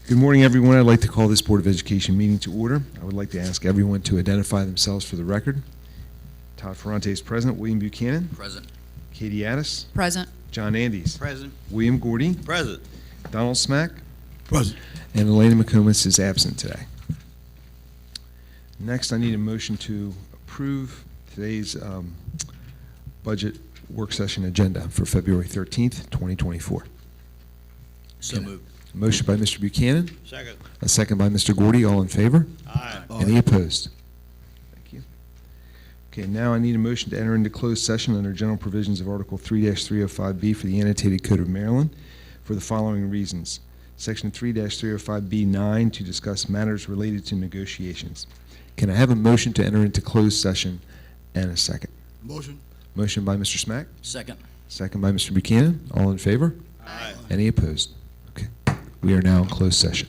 Good morning, everyone. I'd like to call this Board of Education meeting to order. I would like to ask everyone to identify themselves for the record. Todd Ferrante is present. William Buchanan. Present. Katie Addis. Present. John Andes. Present. William Gordy. Present. Donald Smack. Present. And Elena McComas is absent today. Next, I need a motion to approve today's budget work session agenda for February 13th, 2024. So moved. Motion by Mr. Buchanan, Second. a second by Mr. Gordy. All in favor? Aye. Any opposed? Thank you. Okay, now I need a motion to enter into closed session under general provisions of Article 3-305B for the Annotated Code of Maryland for the following reasons. Section 3-305B9 to discuss matters related to negotiations. Can I have a motion to enter into closed session and a second? Motion. Motion by Mr. Smack, Second. second by Mr. Buchanan. All in favor? Aye. Any opposed? Okay. We are now in closed session.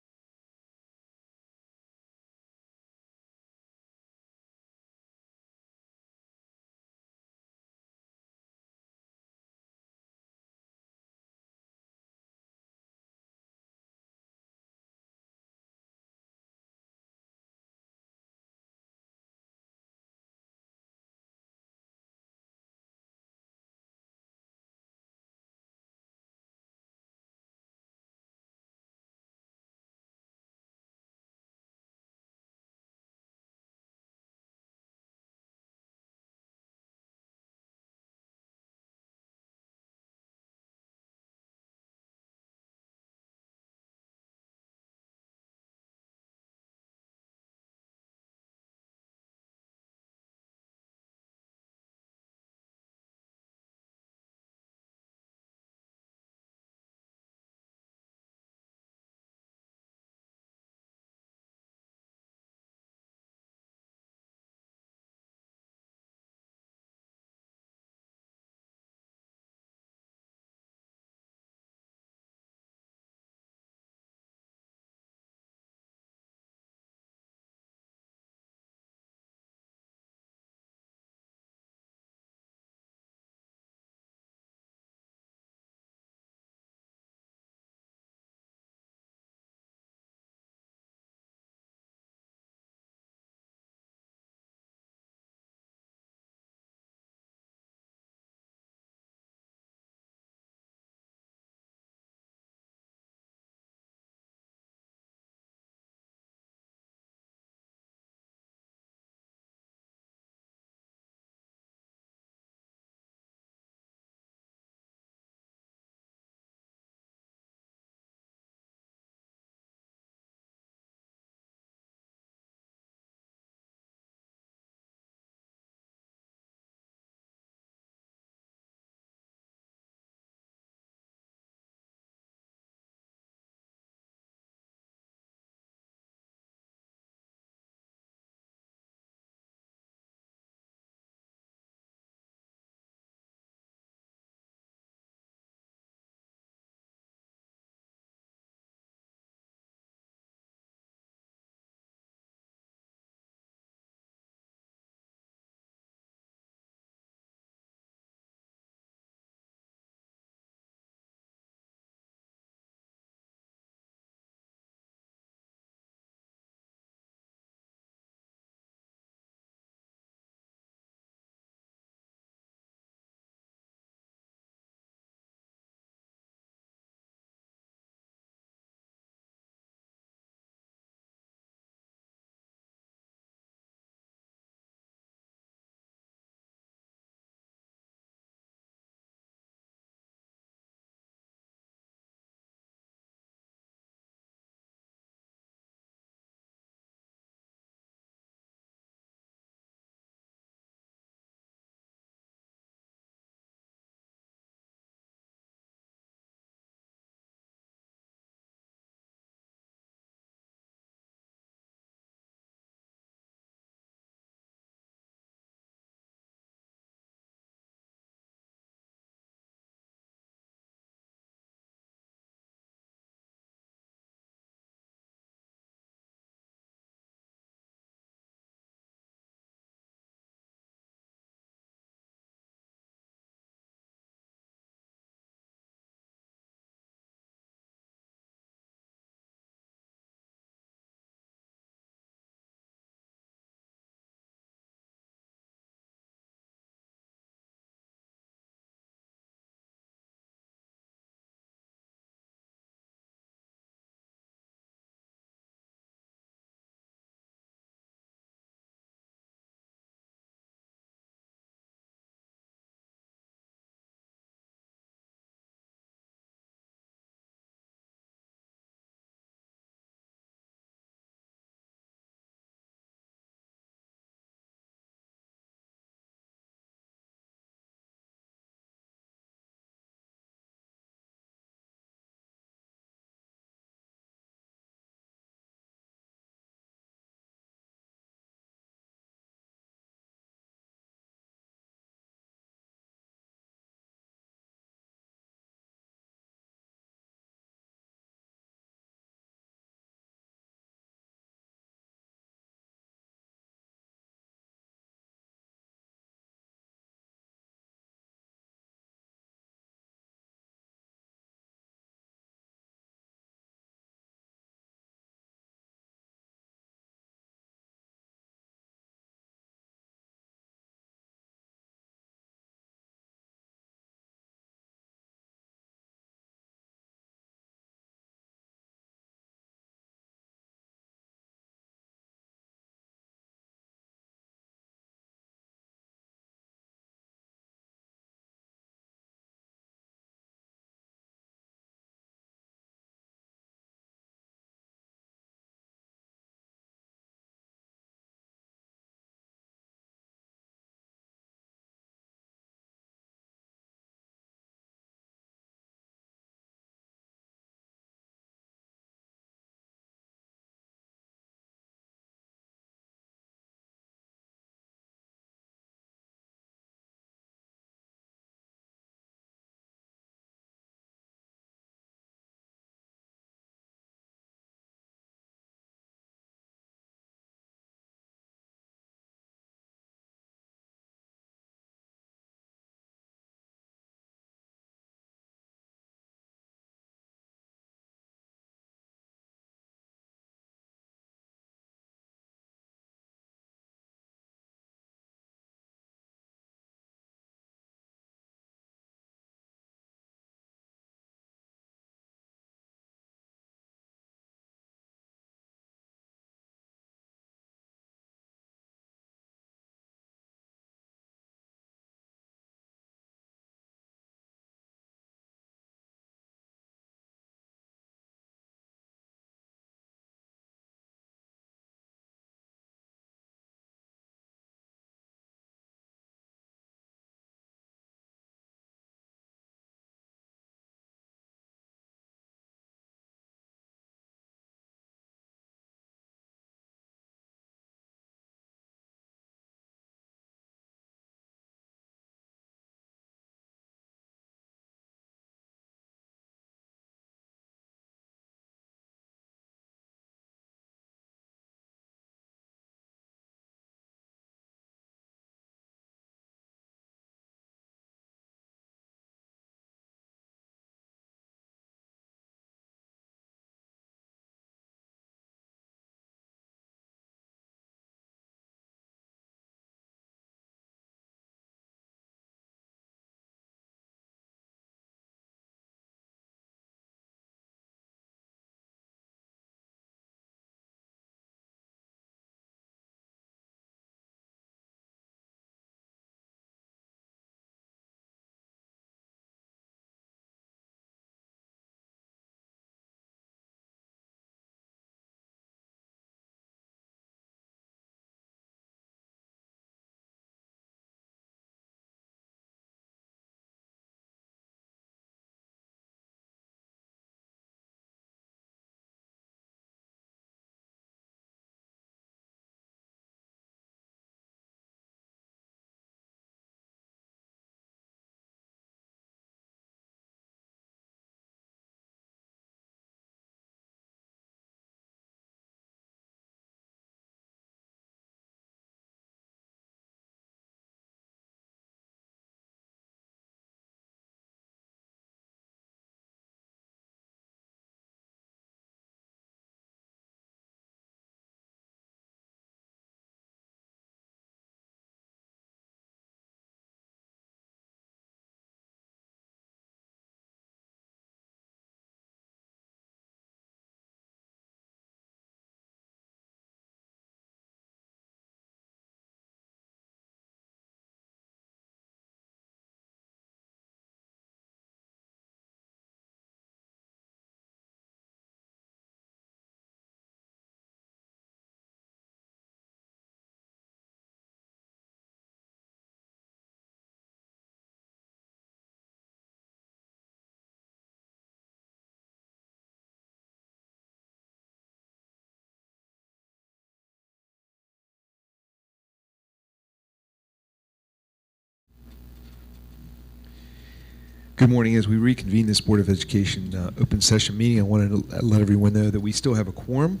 Good morning. As we reconvene this Board of Education open session meeting, I wanted to let everyone know that we still have a quorum,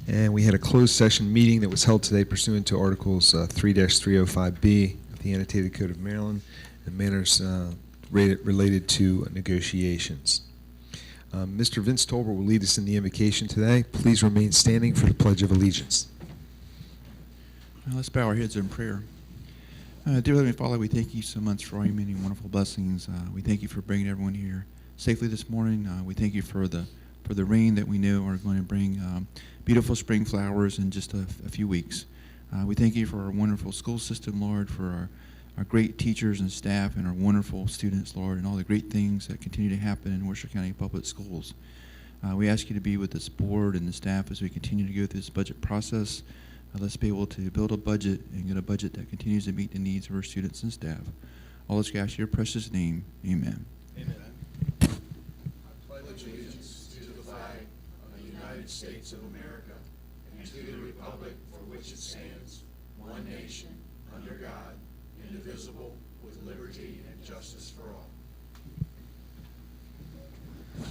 and we had a closed session meeting that was held today pursuant to Articles 3-305B of the Annotated Code of Maryland and matters related to negotiations. Mr. Vince Tolbert will lead us in the invocation today. Please remain standing for the Pledge of Allegiance. Let's bow our heads in prayer. Dear Heavenly Father, we thank you so much for all your many wonderful blessings. We thank you for bringing everyone here safely this morning. We thank you for the rain that we know are going to bring beautiful spring flowers in just a few weeks. We thank you for our wonderful school system, Lord, for our great teachers and staff and our wonderful students, Lord, and all the great things that continue to happen in Worcester County Public Schools. We ask you to be with this board and the staff as we continue to go through this budget process. Let's be able to build a budget and get a budget that continues to meet the needs of our students and staff. All this we ask in your precious name. Amen. Amen. I pledge allegiance to the flag of the United States of America and to the republic for which it stands, one nation, under God, indivisible, with liberty and justice for all.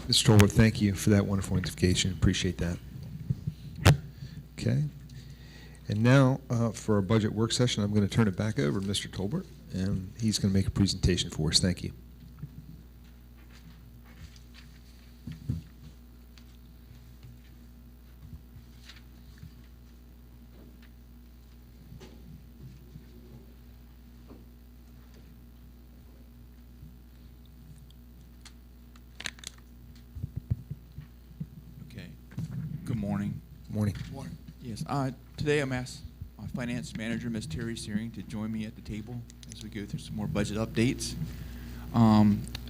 Mr. Tolbert, thank you for that wonderful invocation. Appreciate that. Okay. And now, for our budget work session, I'm going to turn it back over to Mr. Tolbert, and he's going to make a presentation for us. Thank you. Okay. Good morning. Morning. Morning. Yes. Today I'm asked my finance manager, Ms. Terry Searing, to join me at the table as we go through some more budget updates.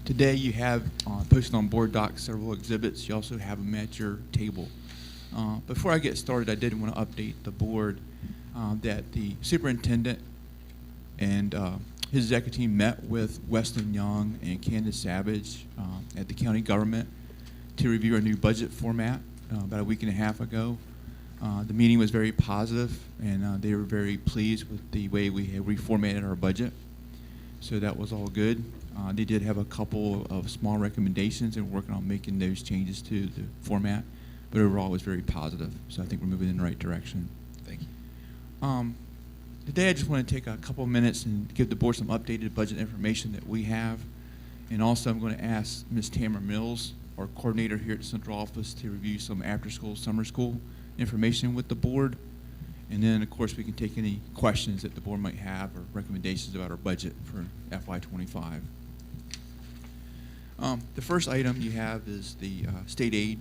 Today you have posted on board docs several exhibits. You also have them at your table. Before I get started, I did want to update the board that the superintendent and his executive team met with Weston Young and Candace Savage at the county government to review our new budget format about a week and a half ago. The meeting was very positive, and they were very pleased with the way we had reformatted our budget. So that was all good. They did have a couple of small recommendations, and we're working on making those changes to the format. But overall, it was very positive. So I think we're moving in the right direction. Thank you. Today, I just want to take a couple of minutes and give the board some updated budget information that we have. And also, I'm going to ask Ms. Tamara Mills, our coordinator here at the central office, to review some after-school, summer school information with the board. And then, of course, we can take any questions that the board might have or recommendations about our budget for FY25. The first item you have is the state aid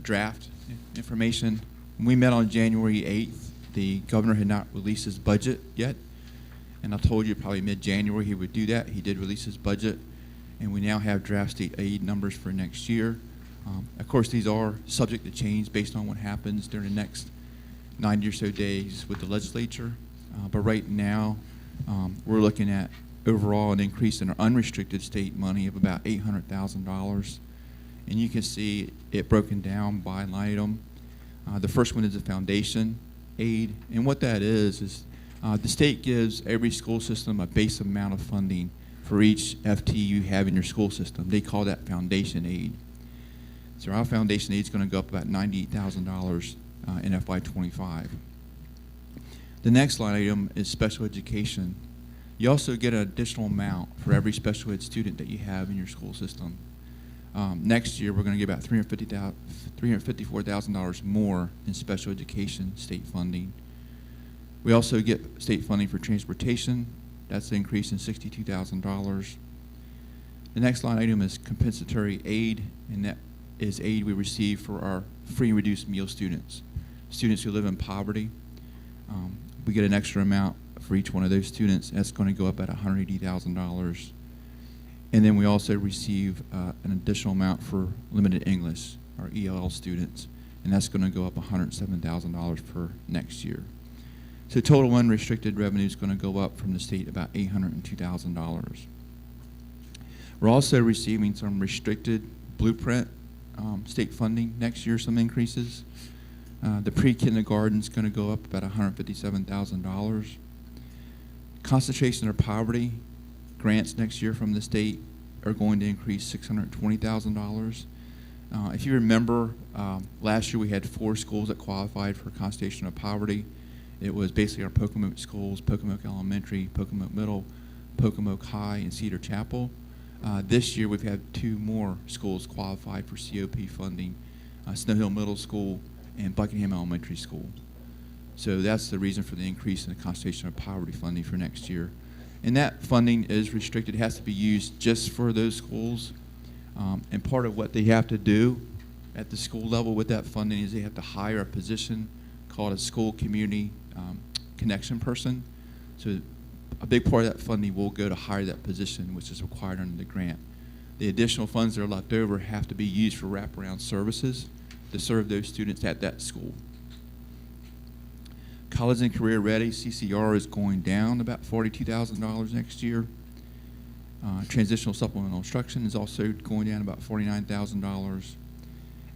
draft information. When we met on January 8th, the governor had not released his budget yet. And I told you probably mid-January he would do that. He did release his budget. And we now have draft state aid numbers for next year. Of course, these are subject to change based on what happens during the next 90 or so days with the legislature. But right now, we're looking at overall an increase in our unrestricted state money of about $800,000. And you can see it broken down by line item. The first one is the foundation aid. And what that is the state gives every school system a base amount of funding for each FT you have in your school system. They call that foundation aid. So our foundation aid is going to go up about $98,000 in FY25. The next line item is special education. You also get an additional amount for every special ed student that you have in your school system. Next year, we're going to get about $354,000 more in special education state funding. We also get state funding for transportation. That's an increase in $62,000. The next line item is compensatory aid, and that is aid we receive for our free and reduced meal students who live in poverty. We get an extra amount for each one of those students. That's going to go up at $180,000. And then we also receive an additional amount for limited English, our ELL students, and that's going to go up $107,000 for next year. So total unrestricted revenue is going to go up from the state about $802,000. We're also receiving some restricted blueprint state funding next year, some increases. The pre-kindergarten is going to go up about $157,000. Concentration of poverty grants next year from the state are going to increase $620,000. If you remember, last year we had 4 schools that qualified for constitution of poverty. It was basically our Pocomoke schools, Pocomoke Elementary, Pocomoke Middle, Pocomoke High, and Cedar Chapel. This year we've had 2 more schools qualified for COP funding, Snow Hill Middle School and Buckingham Elementary School. So that's the reason for the increase in the constitution of poverty funding for next year. And that funding is restricted. It has to be used just for those schools. And part of what they have to do at the school level with that funding is they have to hire a position called a school community connection person. So a big part of that funding will go to hire that position, which is required under the grant. The additional funds that are left over have to be used for wraparound services to serve those students at that school. College and Career Ready, CCR, is going down about $42,000 next year. Transitional Supplemental Instruction is also going down about $49,000.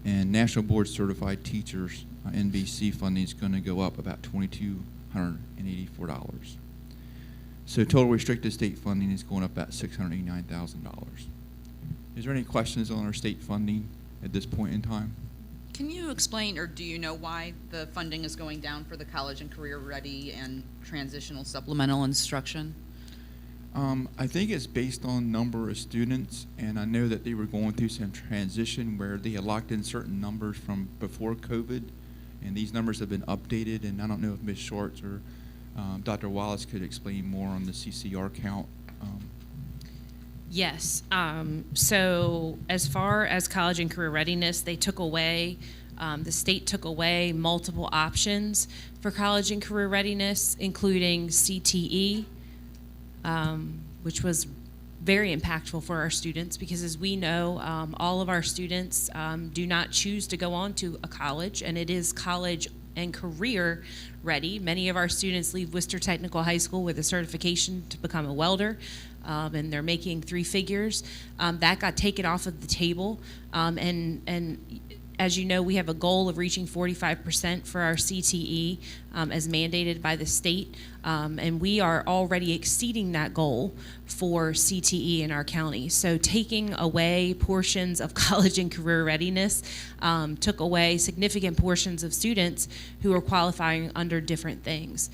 And National Board Certified Teachers, NBC funding, is going to go up about $2,284. So total restricted state funding is going up about $689,000. Is there any questions on our state funding at this point in time? Can you explain, or do you know why the funding is going down for the college and career ready and transitional supplemental instruction? I think it's based on number of students, and I know that they were going through some transition where they had locked in certain numbers from before COVID, and these numbers have been updated, and I don't know if Ms. Schwartz or Dr. Wallace could explain more on the CCR count. Yes. So as far as college and career readiness, they took away, the state took away multiple options for college and career readiness, including CTE, which was very impactful for our students because, as we know, all of our students do not choose to go on to a college, and it is college and career ready. Many of our students leave Worcester Technical High School with a certification to become a welder, and they're making 3 figures. That got taken off of the table, and as you know, we have a goal of reaching 45% for our CTE as mandated by the state, and we are already exceeding that goal for CTE in our county. So taking away portions of college and career readiness took away significant portions of students who are qualifying under different things.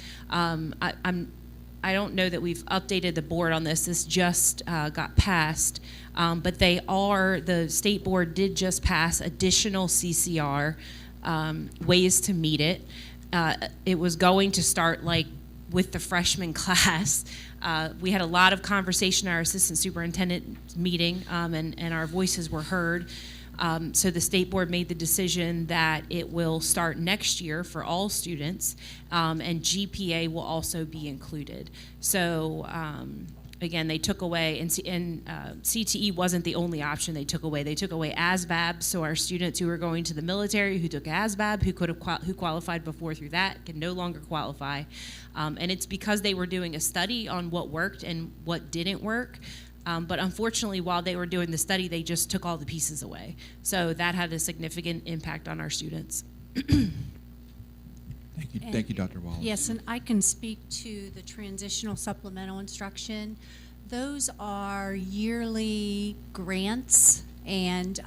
I don't know that we've updated the board on this. This just got passed, but the state board did just pass additional CCR ways to meet it. It was going to start like with the freshman class. We had a lot of conversation at our assistant superintendent meeting, and our voices were heard. So the state board made the decision that it will start next year for all students, and GPA will also be included. So again, they took away, and CTE wasn't the only option they took away. They took away ASVAB, so our students who were going to the military who took ASVAB, who qualified before through that, can no longer qualify. And it's because they were doing a study on what worked and what didn't work. But unfortunately, while they were doing the study, they just took all the pieces away. So that had a significant impact on our students. Thank you, Dr. Wallace. Yes, and I can speak to the transitional supplemental instruction. Those are yearly grants, and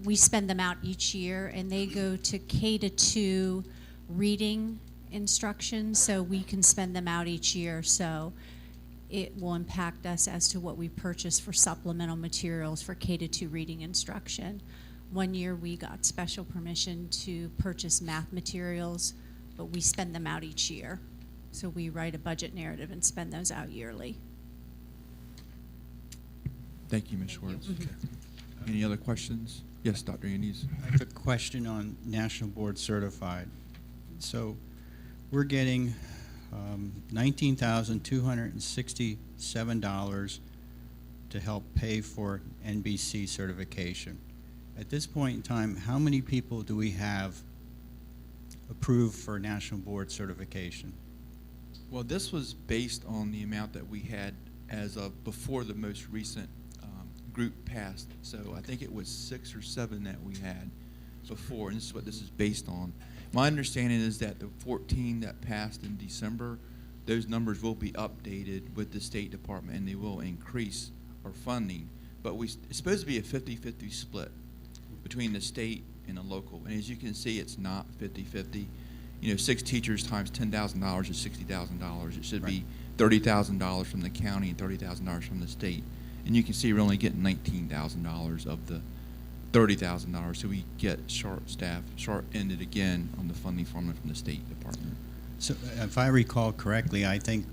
we spend them out each year, and they go to K-2 reading instruction, so we can spend them out each year. So it will impact us as to what we purchase for supplemental materials for K-2 reading instruction. One year we got special permission to purchase math materials, but we spend them out each year. So we write a budget narrative and spend those out yearly. Thank you, Ms. Schwartz. Any other questions? Yes, Dr. Andes. I have a question on National Board Certified. So we're getting $19,267 to help pay for NBC certification. At this point in time, how many people do we have approved for National Board certification? Well, this was based on the amount that we had as of before the most recent group passed. So I think it was 6 or 7 that we had before, and this is what this is based on. My understanding is that the 14 that passed in December, those numbers will be updated with the State Department, and they will increase our funding. but it's supposed to be a 50-50 split between the state and the local. And as you can see, it's not 50-50. 6 teachers times $10,000 is $60,000. It should be $30,000 from the county and $30,000 from the state. And you can see we're only getting $19,000 of the $30,000. So we get short-ended again on the funding formula from the State Department. So if I recall correctly, I think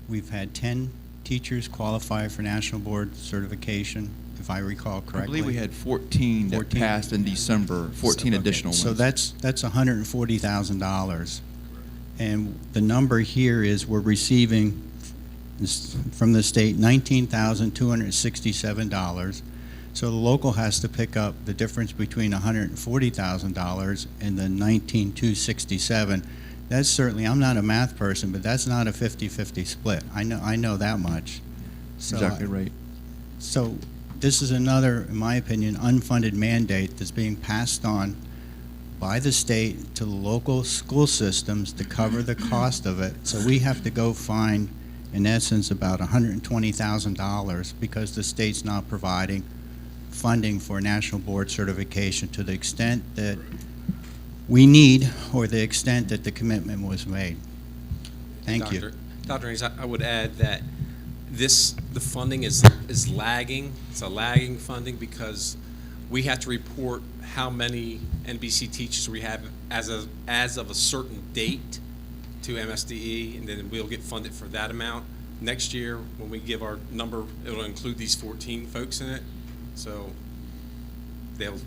we've had 10 teachers qualify for National Board certification, if I recall correctly. I believe we had 14 that passed in December, 14 additional ones. So that's $140,000. And the number here is we're receiving from the state $19,267. So the local has to pick up the difference between $140,000 and the $19,267. That's certainly, I'm not a math person, but that's not a 50-50 split. I know that much. So, exactly right. So this is another, in my opinion, unfunded mandate that's being passed on by the state to the local school systems to cover the cost of it. So we have to go find, in essence, about $120,000 because the state's not providing funding for national board certification to the extent that we need or the extent that the commitment was made. Thank you. Dr. Haynes, I would add that the funding is lagging. It's a lagging funding because we have to report how many NBC teachers we have as of a certain date to MSDE, and then we'll get funded for that amount. Next year, when we give our number, it'll include these 14 folks in it. So they'll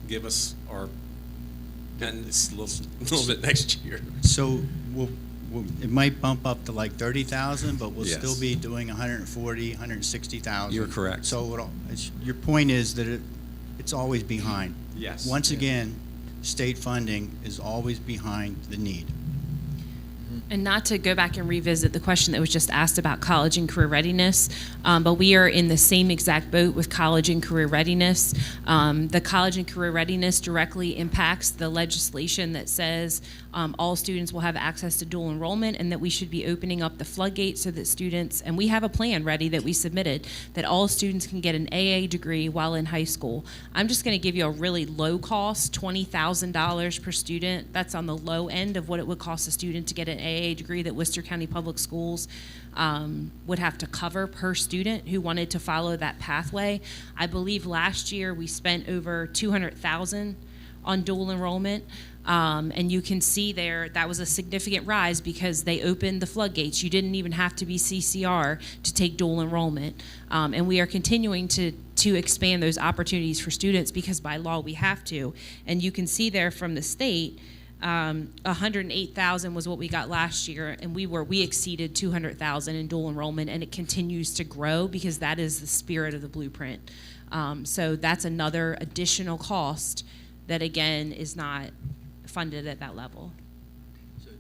give us our, and it's a little bit next year. So it might bump up to like 30,000, but we'll Yes. still be doing 140, 160,000. You're correct. So your point is that it's always behind. Yes. Once again, state funding is always behind the need. And not to go back and revisit the question that was just asked about college and career readiness, but we are in the same exact boat with college and career readiness. The college and career readiness directly impacts the legislation that says all students will have access to dual enrollment and that we should be opening up the floodgates so that students, and we have a plan ready that we submitted, that all students can get an AA degree while in high school. I'm just going to give you a really low cost, $20,000 per student. That's on the low end of what it would cost a student to get an AA degree that Worcester County Public Schools would have to cover per student who wanted to follow that pathway. I believe last year we spent over $200,000 on dual enrollment. And you can see there that was a significant rise because they opened the floodgates. You didn't even have to be CCR to take dual enrollment. And we are continuing to expand those opportunities for students because by law we have to. And you can see there from the state, 108,000 was what we got last year, and we exceeded 200,000 in dual enrollment, and it continues to grow because that is the spirit of the blueprint. So that's another additional cost that again is not funded at that level. So,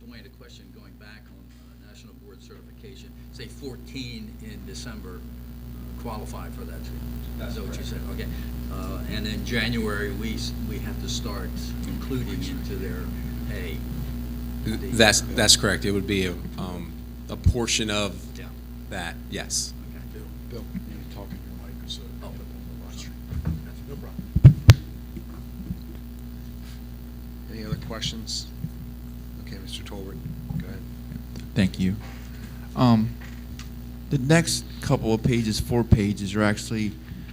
Dwayne, a question going back on national board certification. Say 14 in December qualify for that. Is that what you said? Okay. And in January, we have to start including into their pay. That's correct. It would be a portion of that. Yes. Bill, you need to talk in your mic, so. Oh. No problem. Any other questions? Okay, Mr. Tolbert, go ahead. Thank you. The next couple of pages, 4 pages, are actually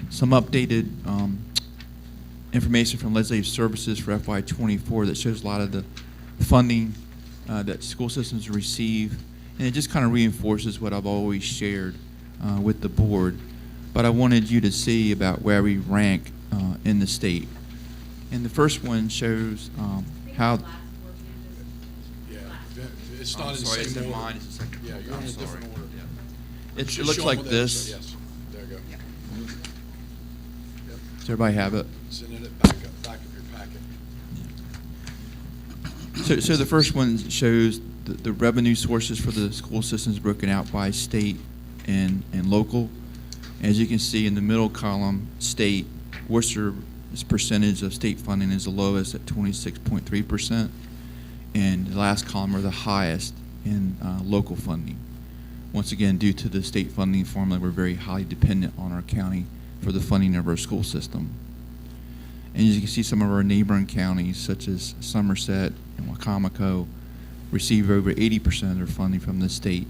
some updated information from Legislative Services for FY24 that shows a lot of the funding that school systems receive, and it just kind of reinforces what I've always shared with the board. But I wanted you to see about where we rank in the state. And the first one shows how. Yeah, it's not in the Sorry, it's same in order. mine. It's the second. Yeah, you're in a I'm sorry. different order. It Just looks show like them this. Yes, there you go. Does everybody have it? It's in it, back of your packet. So the first one shows the revenue sources for the school systems broken out by state and local. As you can see in the middle column, state, Worcester's percentage of state funding is the lowest at 26.3%, and the last column are the highest in local funding. Once again, due to the state funding formula, we're very highly dependent on our county for the funding of our school system. And as you can see, some of our neighboring counties, such as Somerset and Wacomico, receive over 80% of their funding from the state,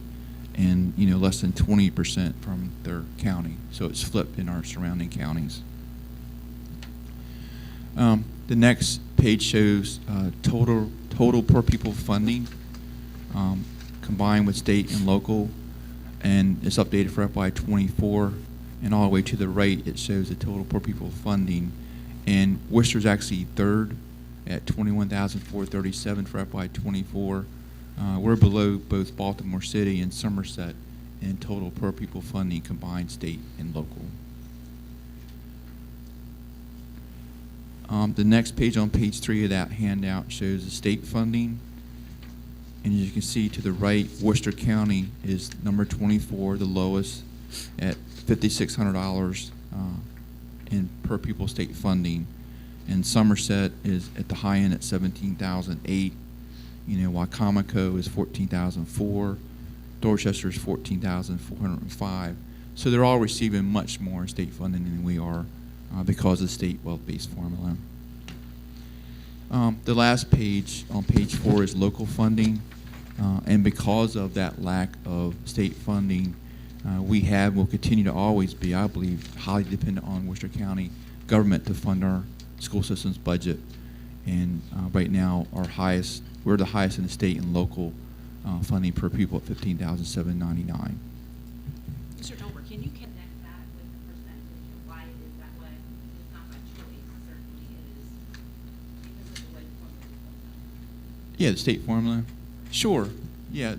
and less than 20% from their county. So it's flipped in our surrounding counties. The next page shows total per pupil funding combined with state and local, and it's updated for FY24. And all the way to the right, it shows the total per pupil funding. And Worcester's actually third at $21,437 for FY24. We're below both Baltimore City and Somerset in total per pupil funding, combined state and local. The next page, on page 3 of that handout, shows the state funding. And as you can see to the right, Worcester County is number 24, the lowest, at $5,600 in per pupil state funding. And Somerset is at the high end at $17,008. Wacomico is $14,004. Dorchester is $14,405. So they're all receiving much more state funding than we are because of the state wealth-based formula. The last page, on page 4, is local funding. And because of that lack of state funding, we will continue to always be, I believe, highly dependent on Worcester County government to fund our school system's budget. And right now, we're the highest in the state in local funding per pupil at $15,799. Mr. Tolbert, can you connect that with the percentage and why it is that way? It's not by choice, certainly it is because of the way the formula is built up. Yeah, the state formula. Sure. Yeah,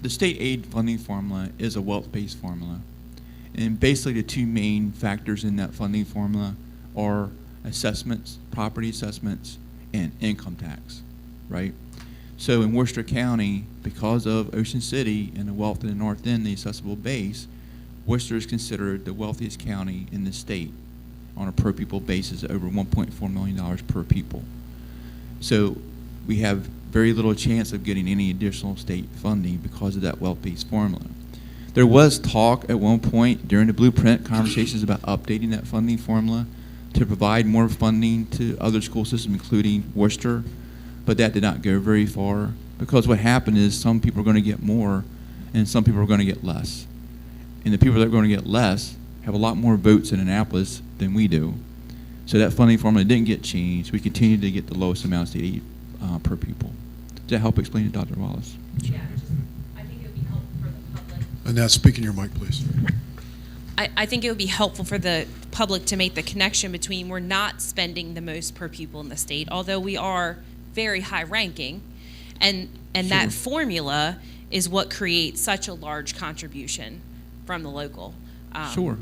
the state aid funding formula is a wealth-based formula. And basically the two main factors in that funding formula are assessments, property assessments, and income tax, right? So in Worcester County, because of Ocean City and the wealth in the north end, the assessable base, Worcester is considered the wealthiest county in the state on a per pupil basis at over $1.4 million per pupil. So we have very little chance of getting any additional state funding because of that wealth-based formula. There was talk at one point during the blueprint conversations about updating that funding formula to provide more funding to other school systems, including Worcester, but that did not go very far because what happened is some people are going to get more and some people are going to get less. And the people that are going to get less have a lot more votes in Annapolis than we do. So that funding formula didn't get changed. We continue to get the lowest amount of state aid per pupil. Does that help explain it, Dr. Wallace? Yeah, I think it would be helpful for the public. And now speak in your mic, please. I think it would be helpful for the public to make the connection between we're not spending the most per pupil in the state, although we are very high ranking, and that formula is what creates such a large contribution from the local. Sure.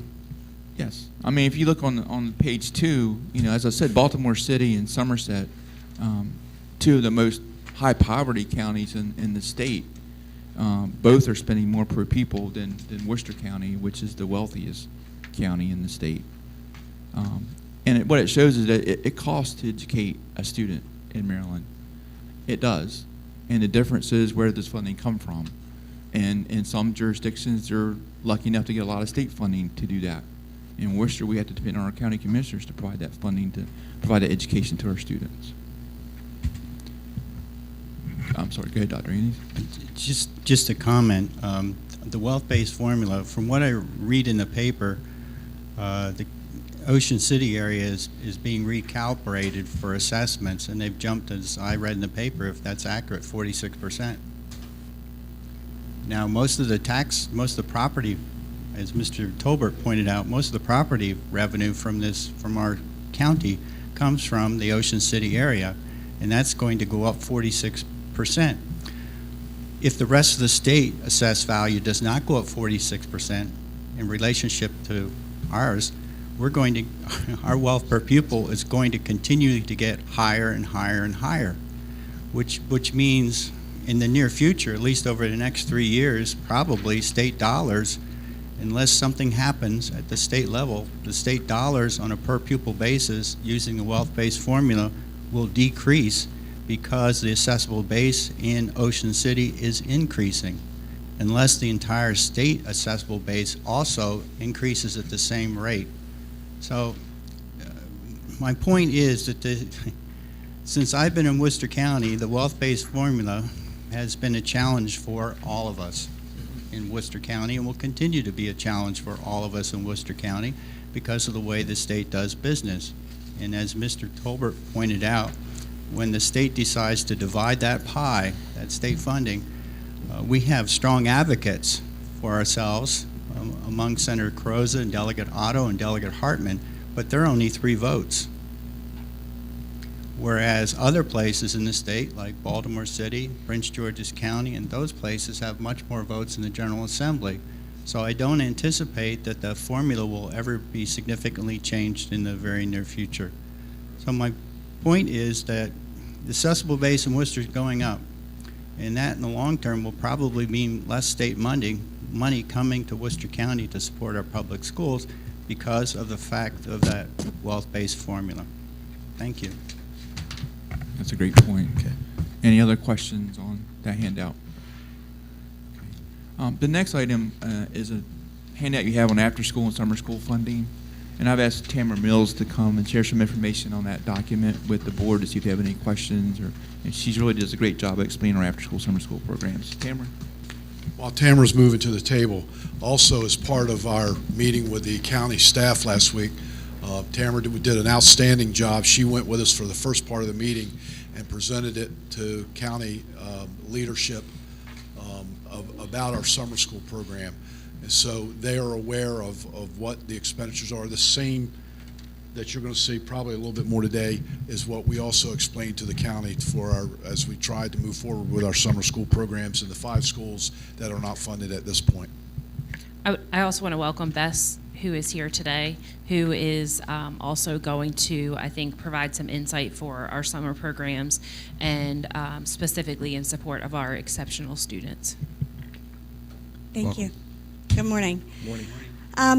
Yes. I mean, if you look on page 2, as I said, Baltimore City and Somerset, two of the most high poverty counties in the state, both are spending more per pupil than Worcester County, which is the wealthiest county in the state. And what it shows is that it costs to educate a student in Maryland. It does. And the difference is where does funding come from? And in some jurisdictions, they're lucky enough to get a lot of state funding to do that. In Worcester, we have to depend on our county commissioners to provide that funding to provide that education to our students. I'm sorry, go ahead, Dr. Andes. Just a comment. The wealth-based formula, from what I read in the paper, the Ocean City area is being recalibrated for assessments, and they've jumped, as I read in the paper, if that's accurate, 46%. Now, most of the property, as Mr. Tolbert pointed out, most of the property revenue from our county comes from the Ocean City area, and that's going to go up 46%. If the rest of the state assessed value does not go up 46% in relationship to ours, our wealth per pupil is going to continue to get higher and higher and higher, which means in the near future, at least over the next 3 years, probably state dollars, unless something happens at the state level, the state dollars on a per pupil basis using the wealth-based formula will decrease because the assessable base in Ocean City is increasing. unless the entire state assessable base also increases at the same rate. So my point is that since I've been in Worcester County, the wealth-based formula has been a challenge for all of us in Worcester County, and will continue to be a challenge for all of us in Worcester County because of the way the state does business. And as Mr. Tolbert pointed out, when the state decides to divide that pie, that state funding, we have strong advocates for ourselves among Senator Carrozza and Delegate Otto and Delegate Hartman, but there are only 3 votes. Whereas other places in the state, like Baltimore City, Prince George's County, and those places have much more votes in the General Assembly. So I don't anticipate that the formula will ever be significantly changed in the very near future. So my point is that the assessable base in Worcester is going up, and that in the long term will probably mean less state money coming to Worcester County to support our public schools because of the fact of that wealth-based formula. Thank you. That's a great point. Okay. Any other questions on that handout? Okay. The next item is a handout you have on after-school and summer school funding. And I've asked Tamara Mills to come and share some information on that document with the board to see if they have any questions. And she really does a great job of explaining our after-school, summer school programs. Tamara? While Tamara's moving to the table, also as part of our meeting with the county staff last week, Tamara did an outstanding job. She went with us for the first part of the meeting and presented it to county leadership about our summer school program. And so they are aware of what the expenditures are. The same that you're going to see probably a little bit more today is what we also explained to the county as we tried to move forward with our summer school programs in the 5 schools that are not funded at this point. I also want to welcome Bess, who is here today, who is also going to, I think, provide some insight for our summer programs and specifically in support of our exceptional students. Thank you. Good morning. Morning.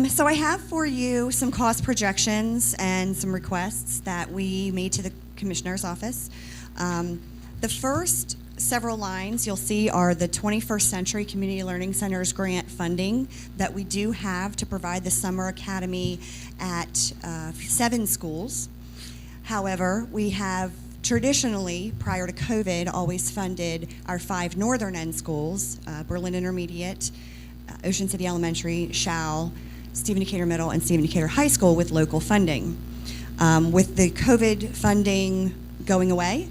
So I have for you some cost projections and some requests that we made to the Commissioner's office. The first several lines you'll see are the 21st Century Community Learning Centers grant funding that we do have to provide the summer academy at 7 schools. However, we have traditionally, prior to COVID, always funded our 5 northern end schools, Berlin Intermediate, Ocean City Elementary, Shao, Stephen Decatur Middle, and Stephen Decatur High School with local funding. With the COVID funding going away,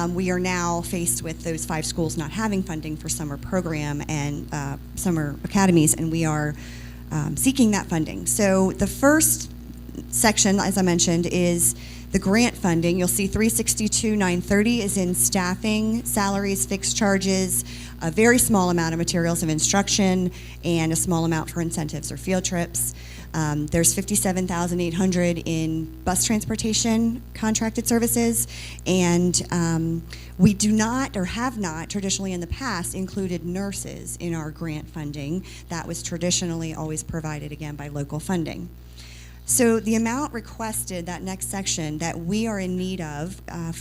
we are now faced with those 5 schools not having funding for summer program and summer academies, and we are seeking that funding. So the first section, as I mentioned, is the grant funding. You'll see $362,930 is in staffing, salaries, fixed charges, a very small amount of materials of instruction, and a small amount for incentives or field trips. There's $57,800 in bus transportation contracted services, and we do not or have not traditionally in the past included nurses in our grant funding. That was traditionally always provided again by local funding. So the amount requested, that next section, that we are in need of that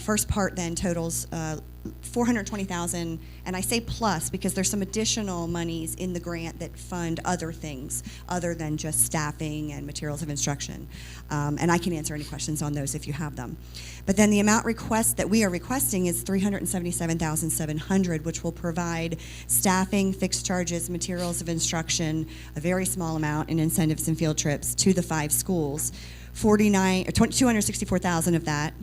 first part then totals $420,000, and I say plus because there's some additional monies in the grant that fund other things other than just staffing and materials of instruction. And I can answer any questions on those if you have them. But then the amount that we are requesting is $377,700, which will provide staffing, fixed charges, materials of instruction, a very small amount in incentives and field trips to the 5 schools. $264,000 of that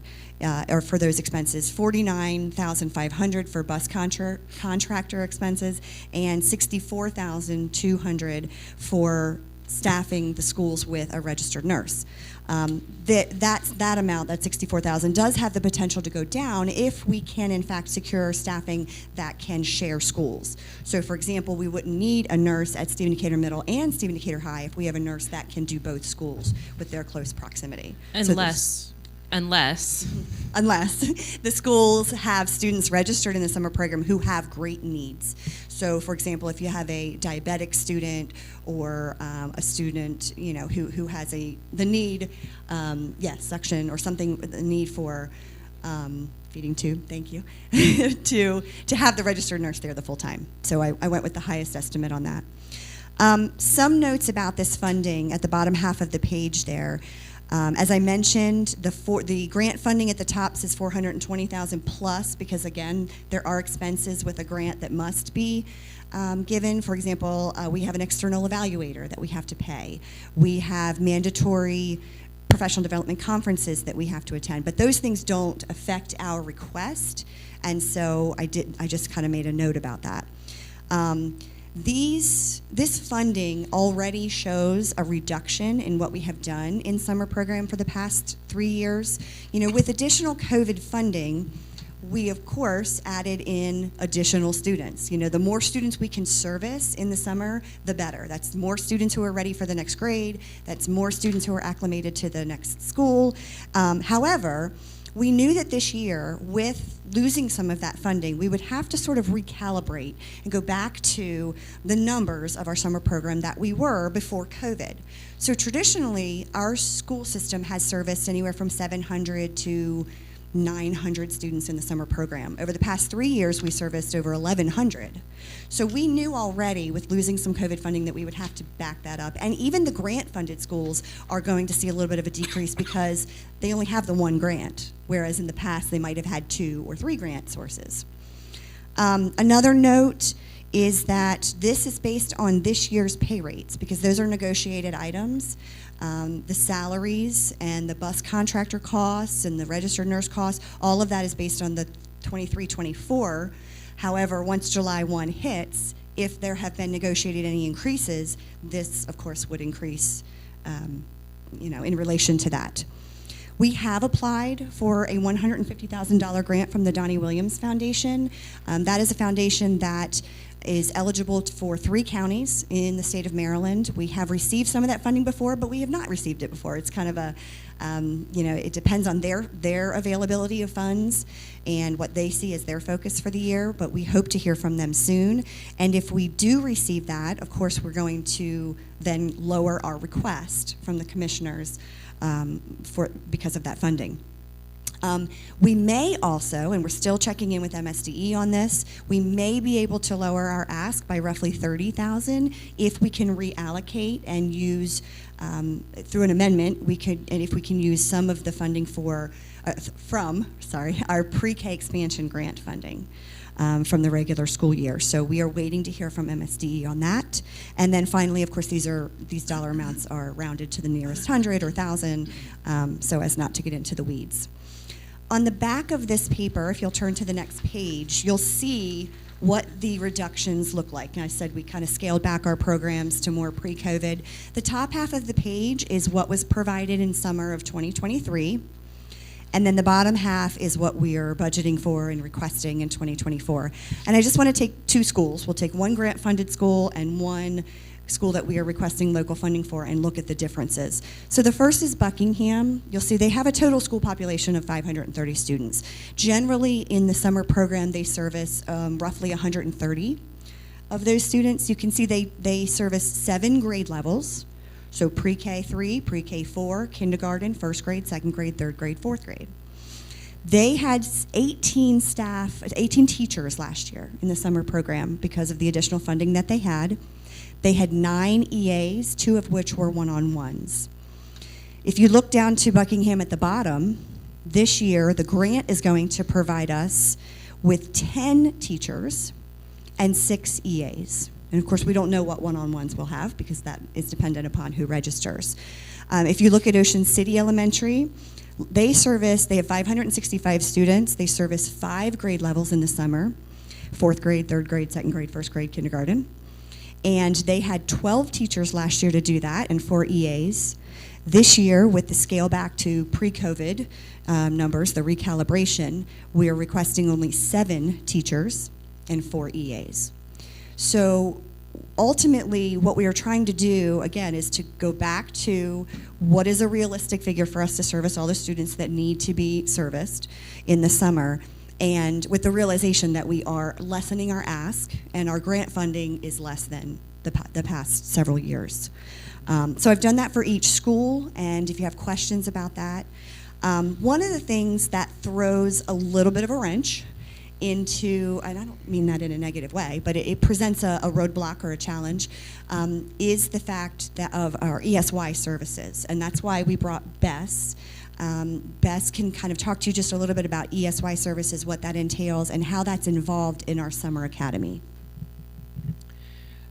or for those expenses, $49,500 for bus contractor expenses, and $64,200 for staffing the schools with a registered nurse. That amount, that $64,000, does have the potential to go down if we can in fact secure staffing that can share schools. So for example, we wouldn't need a nurse at Stephen Decatur Middle and Stephen Decatur High if we have a nurse that can do both schools with their close proximity. Unless the schools have students registered in the summer program who have great needs. So, for example, if you have a diabetic student or a student, who has the need, suction or something, the need for feeding tube, thank you, to have the registered nurse there the full time. So I went with the highest estimate on that. Some notes about this funding at the bottom half of the page there. As I mentioned, the grant funding at the top says $420,000 plus, because again, there are expenses with a grant that must be given. For example, we have an external evaluator that we have to pay. We have mandatory professional development conferences that we have to attend, but those things don't affect our request, and so I just kind of made a note about that. This funding already shows a reduction in what we have done in summer program for the past 3 years. You know, with additional COVID funding, we of course added in additional students. You know, the more students we can service in the summer, the better. That's more students who are ready for the next grade. That's more students who are acclimated to the next school. However, we knew that this year, with losing some of that funding, we would have to sort of recalibrate and go back to the numbers of our summer program that we were before COVID. So traditionally, our school system has serviced anywhere from 700 to 900 students in the summer program. Over the past 3 years, we serviced over 1,100. So we knew already with losing some COVID funding that we would have to back that up. And even the grant-funded schools are going to see a little bit of a decrease because they only have the one grant, whereas in the past they might have had 2 or 3 grant sources. Another note is that this is based on this year's pay rates, because those are negotiated items. The salaries and the bus contractor costs and the registered nurse costs, all of that is based on the 23-24. However, once July 1 hits, if there have been negotiated any increases, this, of course, would increase, in relation to that. We have applied for a $150,000 grant from the Donnie Williams Foundation. That is a foundation that is eligible for 3 counties in the state of Maryland. We have received some of that funding before, but we have not received it before. It's kind of a, it depends on their availability of funds and what they see as their focus for the year, but we hope to hear from them soon. And if we do receive that, of course, we're going to then lower our request from the commissioners because of that funding. We may also, and we're still checking in with MSDE on this, we may be able to lower our ask by roughly $30,000 if we can reallocate and use, through an amendment, and if we can use some of the funding from our pre-K expansion grant funding from the regular school year. So we are waiting to hear from MSDE on that. And then finally, of course, these dollar amounts are rounded to the nearest 100 or 1,000, so as not to get into the weeds. On the back of this paper, if you'll turn to the next page, you'll see what the reductions look like. And I said we kind of scaled back our programs to more pre-COVID. The top half of the page is what was provided in summer of 2023. And then the bottom half is what we are budgeting for and requesting in 2024. And I just want to take 2 schools. We'll take one grant-funded school and one school that we are requesting local funding for and look at the differences. So the first is Buckingham. You'll see they have a total school population of 530 students. Generally, in the summer program, they service roughly 130 of those students. You can see they service 7 grade levels. So pre-K 3, pre-K 4, kindergarten, first grade, second grade, third grade, fourth grade. They had 18 teachers last year in the summer program because of the additional funding that they had. They had 9 EAs, 2 of which were one-on-ones. If you look down to Buckingham at the bottom, this year the grant is going to provide us with 10 teachers and 6 EAs. And of course, we don't know what one-on-ones we'll have because that is dependent upon who registers. If you look at Ocean City Elementary, they have 565 students. They service 5 grade levels in the summer, 4th grade, 3rd grade, 2nd grade, 1st grade, kindergarten. And they had 12 teachers last year to do that and 4 EAs. This year, with the scale back to pre-COVID numbers, the recalibration, we are requesting only 7 teachers and 4 EAs. So ultimately, what we are trying to do, again, is to go back to what is a realistic figure for us to service all the students that need to be serviced in the summer, and with the realization that we are lessening our ask and our grant funding is less than the past several years. So I've done that for each school, and if you have questions about that, One of the things that throws a little bit of a wrench into, and I don't mean that in a negative way, but it presents a roadblock or a challenge, is the fact that of our ESY services. And that's why we brought Bess. Bess can kind of talk to you just a little bit about ESY services, what that entails, and how that's involved in our summer academy.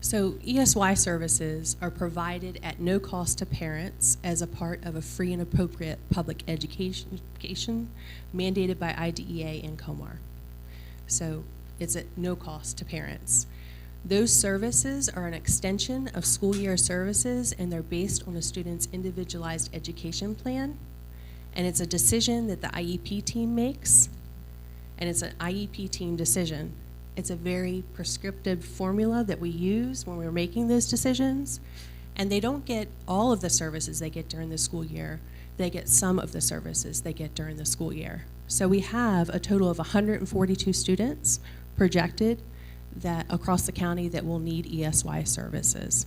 So ESY services are provided at no cost to parents as a part of a free and appropriate public education mandated by IDEA and COMAR. So it's at no cost to parents. Those services are an extension of school year services, and they're based on a student's individualized education plan. And it's a decision that the IEP team makes, and it's an IEP team decision. It's a very prescriptive formula that we use when we're making those decisions, and they don't get all of the services they get during the school year. They get some of the services they get during the school year. So we have a total of 142 students projected that across the county that will need ESY services.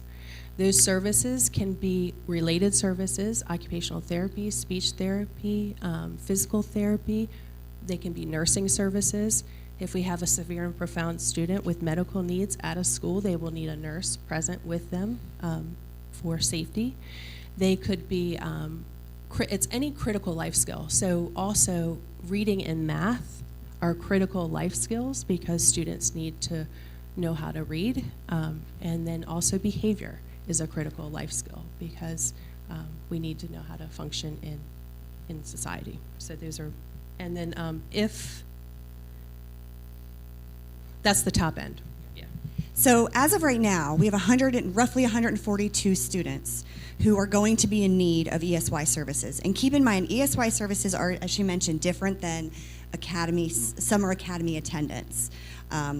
Those services can be related services, occupational therapy, speech therapy, physical therapy. They can be nursing services. If we have a severe and profound student with medical needs at a school, they will need a nurse present with them for safety. They could be, it's any critical life skill. So also reading and math are critical life skills because students need to know how to read. And then also behavior is a critical life skill because we need to know how to function in society. So those are, and then if, that's the top end. Yeah. So as of right now, we have roughly 142 students who are going to be in need of ESY services. And keep in mind, ESY services are, as she mentioned, different than summer academy attendance.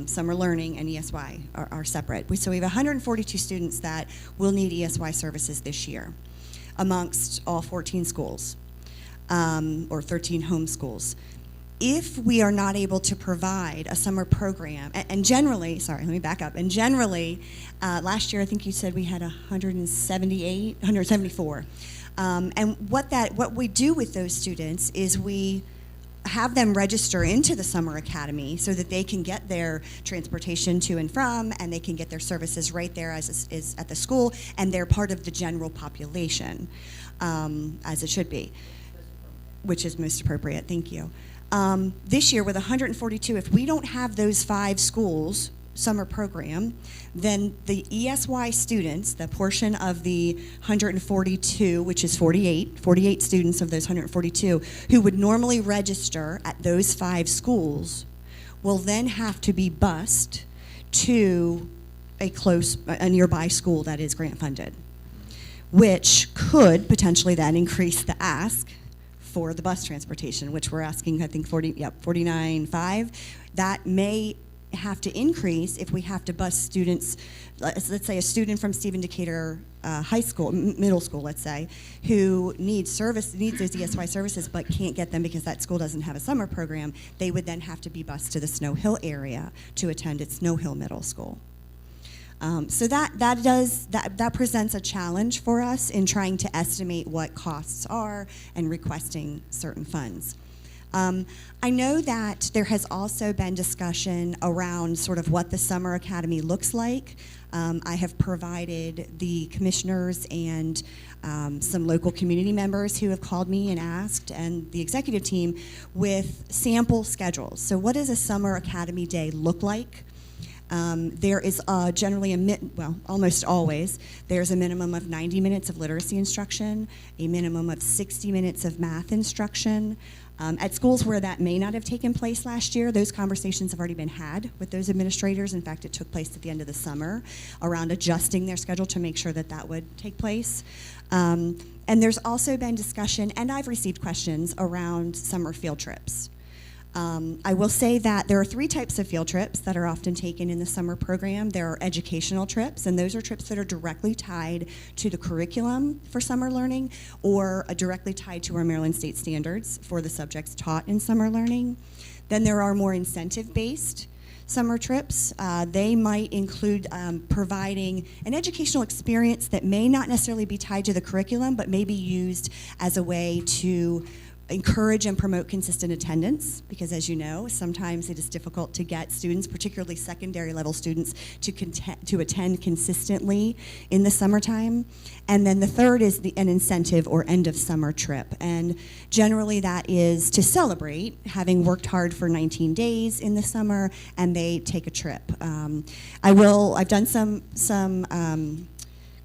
Summer learning and ESY are separate. So we have 142 students that will need ESY services this year amongst all 14 schools or 13 home schools. If we are not able to provide a summer program, and generally, sorry, let me back up, and generally, last year I think you said we had 174. And what we do with those students is we have them register into the summer academy so that they can get their transportation to and from, and they can get their services right there as is at the school, and they're part of the general population, as it should be, which is most appropriate. Thank you. This year with 142, if we don't have those 5 schools summer program, then the ESY students, the portion of the 142, which is 48 students of those 142, who would normally register at those 5 schools, will then have to be bused to a nearby school that is grant funded, which could potentially then increase the ask for the bus transportation, which we're asking, I think, $49.5. That may have to increase if we have to bus students, let's say a student from Stephen Decatur High School, middle school, let's say, who needs those ESY services but can't get them because that school doesn't have a summer program. They would then have to be bused to the Snow Hill area to attend at Snow Hill Middle School. So that presents a challenge for us in trying to estimate what costs are and requesting certain funds. I know that there has also been discussion around sort of what the summer academy looks like. I have provided the commissioners and some local community members who have called me and asked, and the executive team, with sample schedules. So what does a summer academy day look like? There is generally almost always, there's a minimum of 90 minutes of literacy instruction, a minimum of 60 minutes of math instruction. At schools where that may not have taken place last year, those conversations have already been had with those administrators. In fact, it took place at the end of the summer around adjusting their schedule to make sure that that would take place. And there's also been discussion, and I've received questions around summer field trips. I will say that there are 3 types of field trips that are often taken in the summer program. There are educational trips, and those are trips that are directly tied to the curriculum for summer learning or directly tied to our Maryland State standards for the subjects taught in summer learning. Then there are more incentive-based summer trips. They might include providing an educational experience that may not necessarily be tied to the curriculum, but may be used as a way to encourage and promote consistent attendance, because as you know, sometimes it is difficult to get students, particularly secondary level students, to attend consistently in the summertime. And then the third is an incentive or end of summer trip. And generally that is to celebrate having worked hard for 19 days in the summer, and they take a trip. I've done some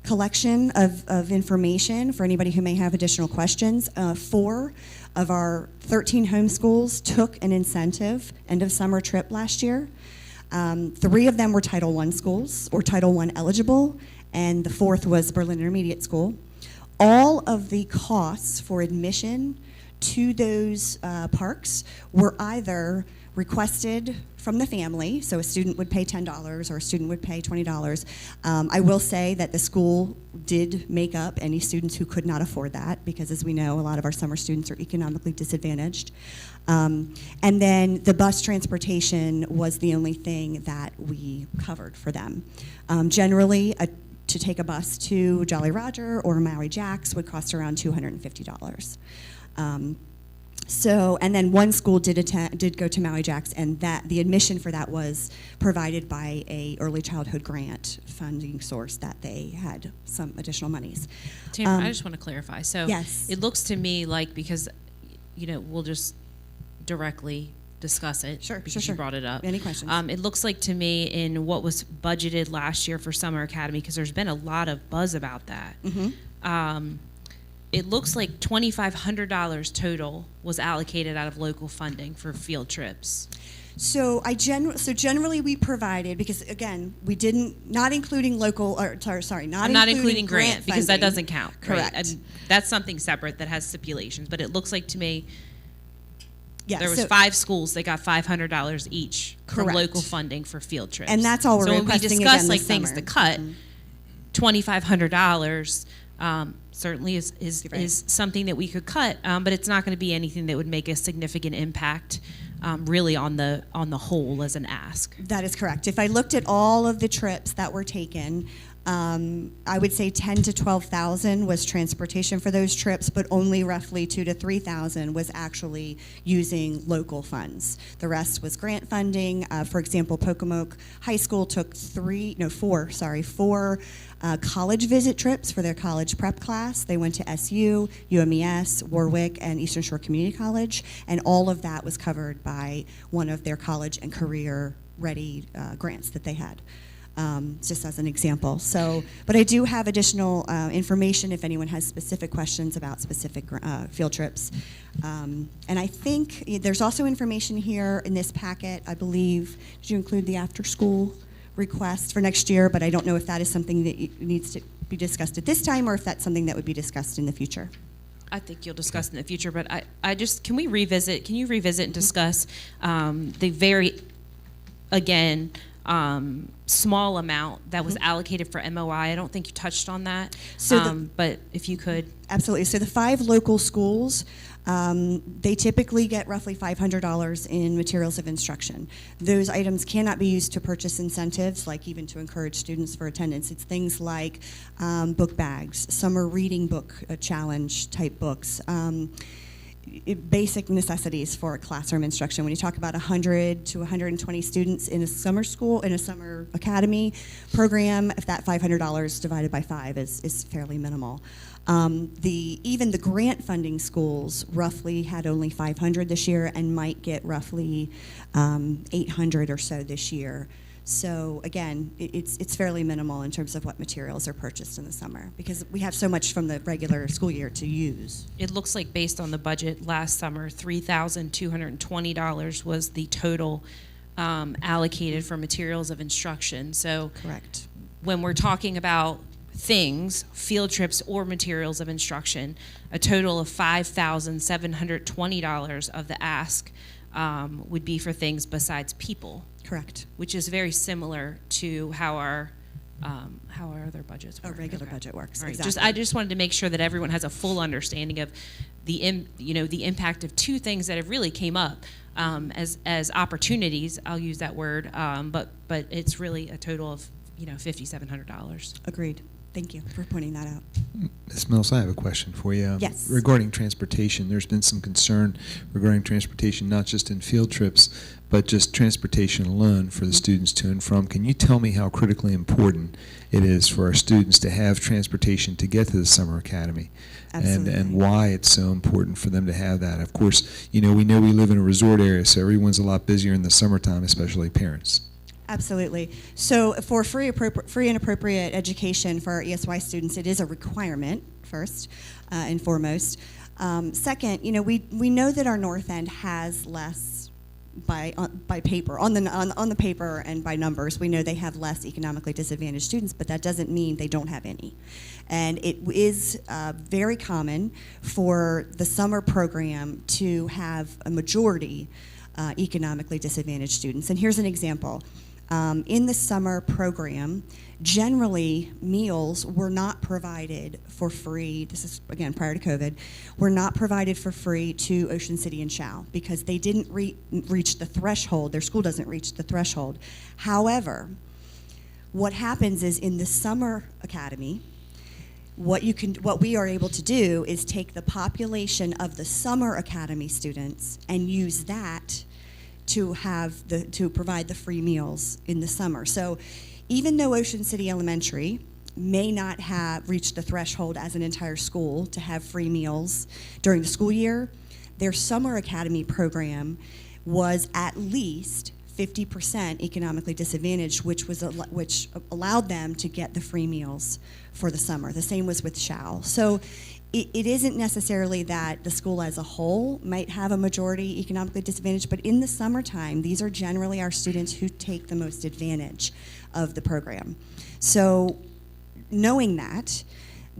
collection of information for anybody who may have additional questions. 4 of our 13 homeschools took an incentive end of summer trip last year. 3 of them were Title I schools or Title I eligible, and the 4th was Berlin Intermediate School. All of the costs for admission to those parks were either requested from the family, so a student would pay $10 or a student would pay $20. I will say that the school did make up any students who could not afford that, because as we know, a lot of our summer students are economically disadvantaged. And then the bus transportation was the only thing that we covered for them. Generally, to take a bus to Jolly Roger or Maui Jacks would cost around $250. And then one school did go to Maui Jacks, and the admission for that was provided by a early childhood grant funding source that they had some additional monies. Tamara, I just want to clarify. So yes. It looks to me like, because, we'll just directly discuss it. Sure, because sure. you brought it up. Any questions? It looks like to me in what was budgeted last year for Summer Academy, because there's been a lot of buzz about that. Mm-hmm. It looks like $2,500 total was allocated out of local funding for field trips. So generally we provided, because again, we didn't, not including local, or sorry, I'm not including grant because that funding. doesn't count. Correct. Right? And that's something separate that has stipulations. But it looks like to me Yeah, there was 5 schools that got $500 each from Correct. local funding for field trips. And that's all we're so when we requesting discuss again like this things summer. to cut, Mhm. $2,500 certainly is Right. is something that we could cut, but it's not going to be anything that would make a significant impact really on the whole as an ask. That is correct. If I looked at all of the trips that were taken, I would say 10 to 12,000 was transportation for those trips, but only roughly 2 to 3,000 was actually using local funds. The rest was grant funding. For example, Pocomoke High School took 4 college visit trips for their college prep class. They went to SU, UMES, Warwick, and Eastern Shore Community College, and all of that was covered by one of their college and career ready grants that they had. Just as an example. So, but I do have additional information if anyone has specific questions about specific field trips. And I think there's also information here in this packet, I believe. Did you include the after-school request for next year? But I don't know if that is something that needs to be discussed at this time, or if that's something that would be discussed in the future. I think you'll discuss in the future, but can you revisit and discuss the very, again, small amount that was allocated for MOI. I don't think you touched on that, but if you could. Absolutely. So the 5 local schools, they typically get roughly $500 in materials of instruction. Those items cannot be used to purchase incentives, like even to encourage students for attendance. It's things like book bags, summer reading book challenge type books, basic necessities for classroom instruction. When you talk about 100 to 120 students in a summer school, in a summer academy program, if that $500 divided by 5 is fairly minimal. Even the grant funding schools roughly had only 500 this year and might get roughly 800 or so this year. So again, it's fairly minimal in terms of what materials are purchased in the summer, because we have so much from the regular school year to use. It looks like based on the budget last summer, $3,220 was the total allocated for materials of instruction. So correct. When we're talking about things, field trips or materials of instruction, a total of $5,720 of the ask would be for things besides people. Correct. Which is very similar to how our other budgets work. Our regular budget works. Right. Exactly. I just wanted to make sure that everyone has a full understanding of the impact of 2 things that have really came up as opportunities. I'll use that word, but it's really a total of $5,700. Agreed. Thank you for pointing that out. Ms. Mills, I have a question for you. Yes. Regarding transportation, there's been some concern regarding transportation, not just in field trips, but just transportation alone for the students to and from. Can you tell me how critically important it is for our students to have transportation to get to the summer academy? Absolutely. And why it's so important for them to have that? Of course, we know we live in a resort area, so everyone's a lot busier in the summertime, especially parents. Absolutely. So for free and appropriate education for our ESY students, it is a requirement, first and foremost. Second, we know that our North End has less by paper, on the paper and by numbers. We know they have less economically disadvantaged students, but that doesn't mean they don't have any. And it is very common for the summer program to have a majority economically disadvantaged students. And here's an example. In the summer program, generally meals were not provided for free. This is, again, prior to COVID, were not provided for free to Ocean City and Shao because they didn't reach the threshold. Their school doesn't reach the threshold. However, what happens is in the summer academy, what we are able to do is take the population of the summer academy students and use that to provide the free meals in the summer. So even though Ocean City Elementary may not have reached the threshold as an entire school to have free meals during the school year, their summer academy program was at least 50% economically disadvantaged, which allowed them to get the free meals for the summer. The same was with Shao. So it isn't necessarily that the school as a whole might have a majority economically disadvantaged, but in the summertime, these are generally our students who take the most advantage of the program. So knowing that,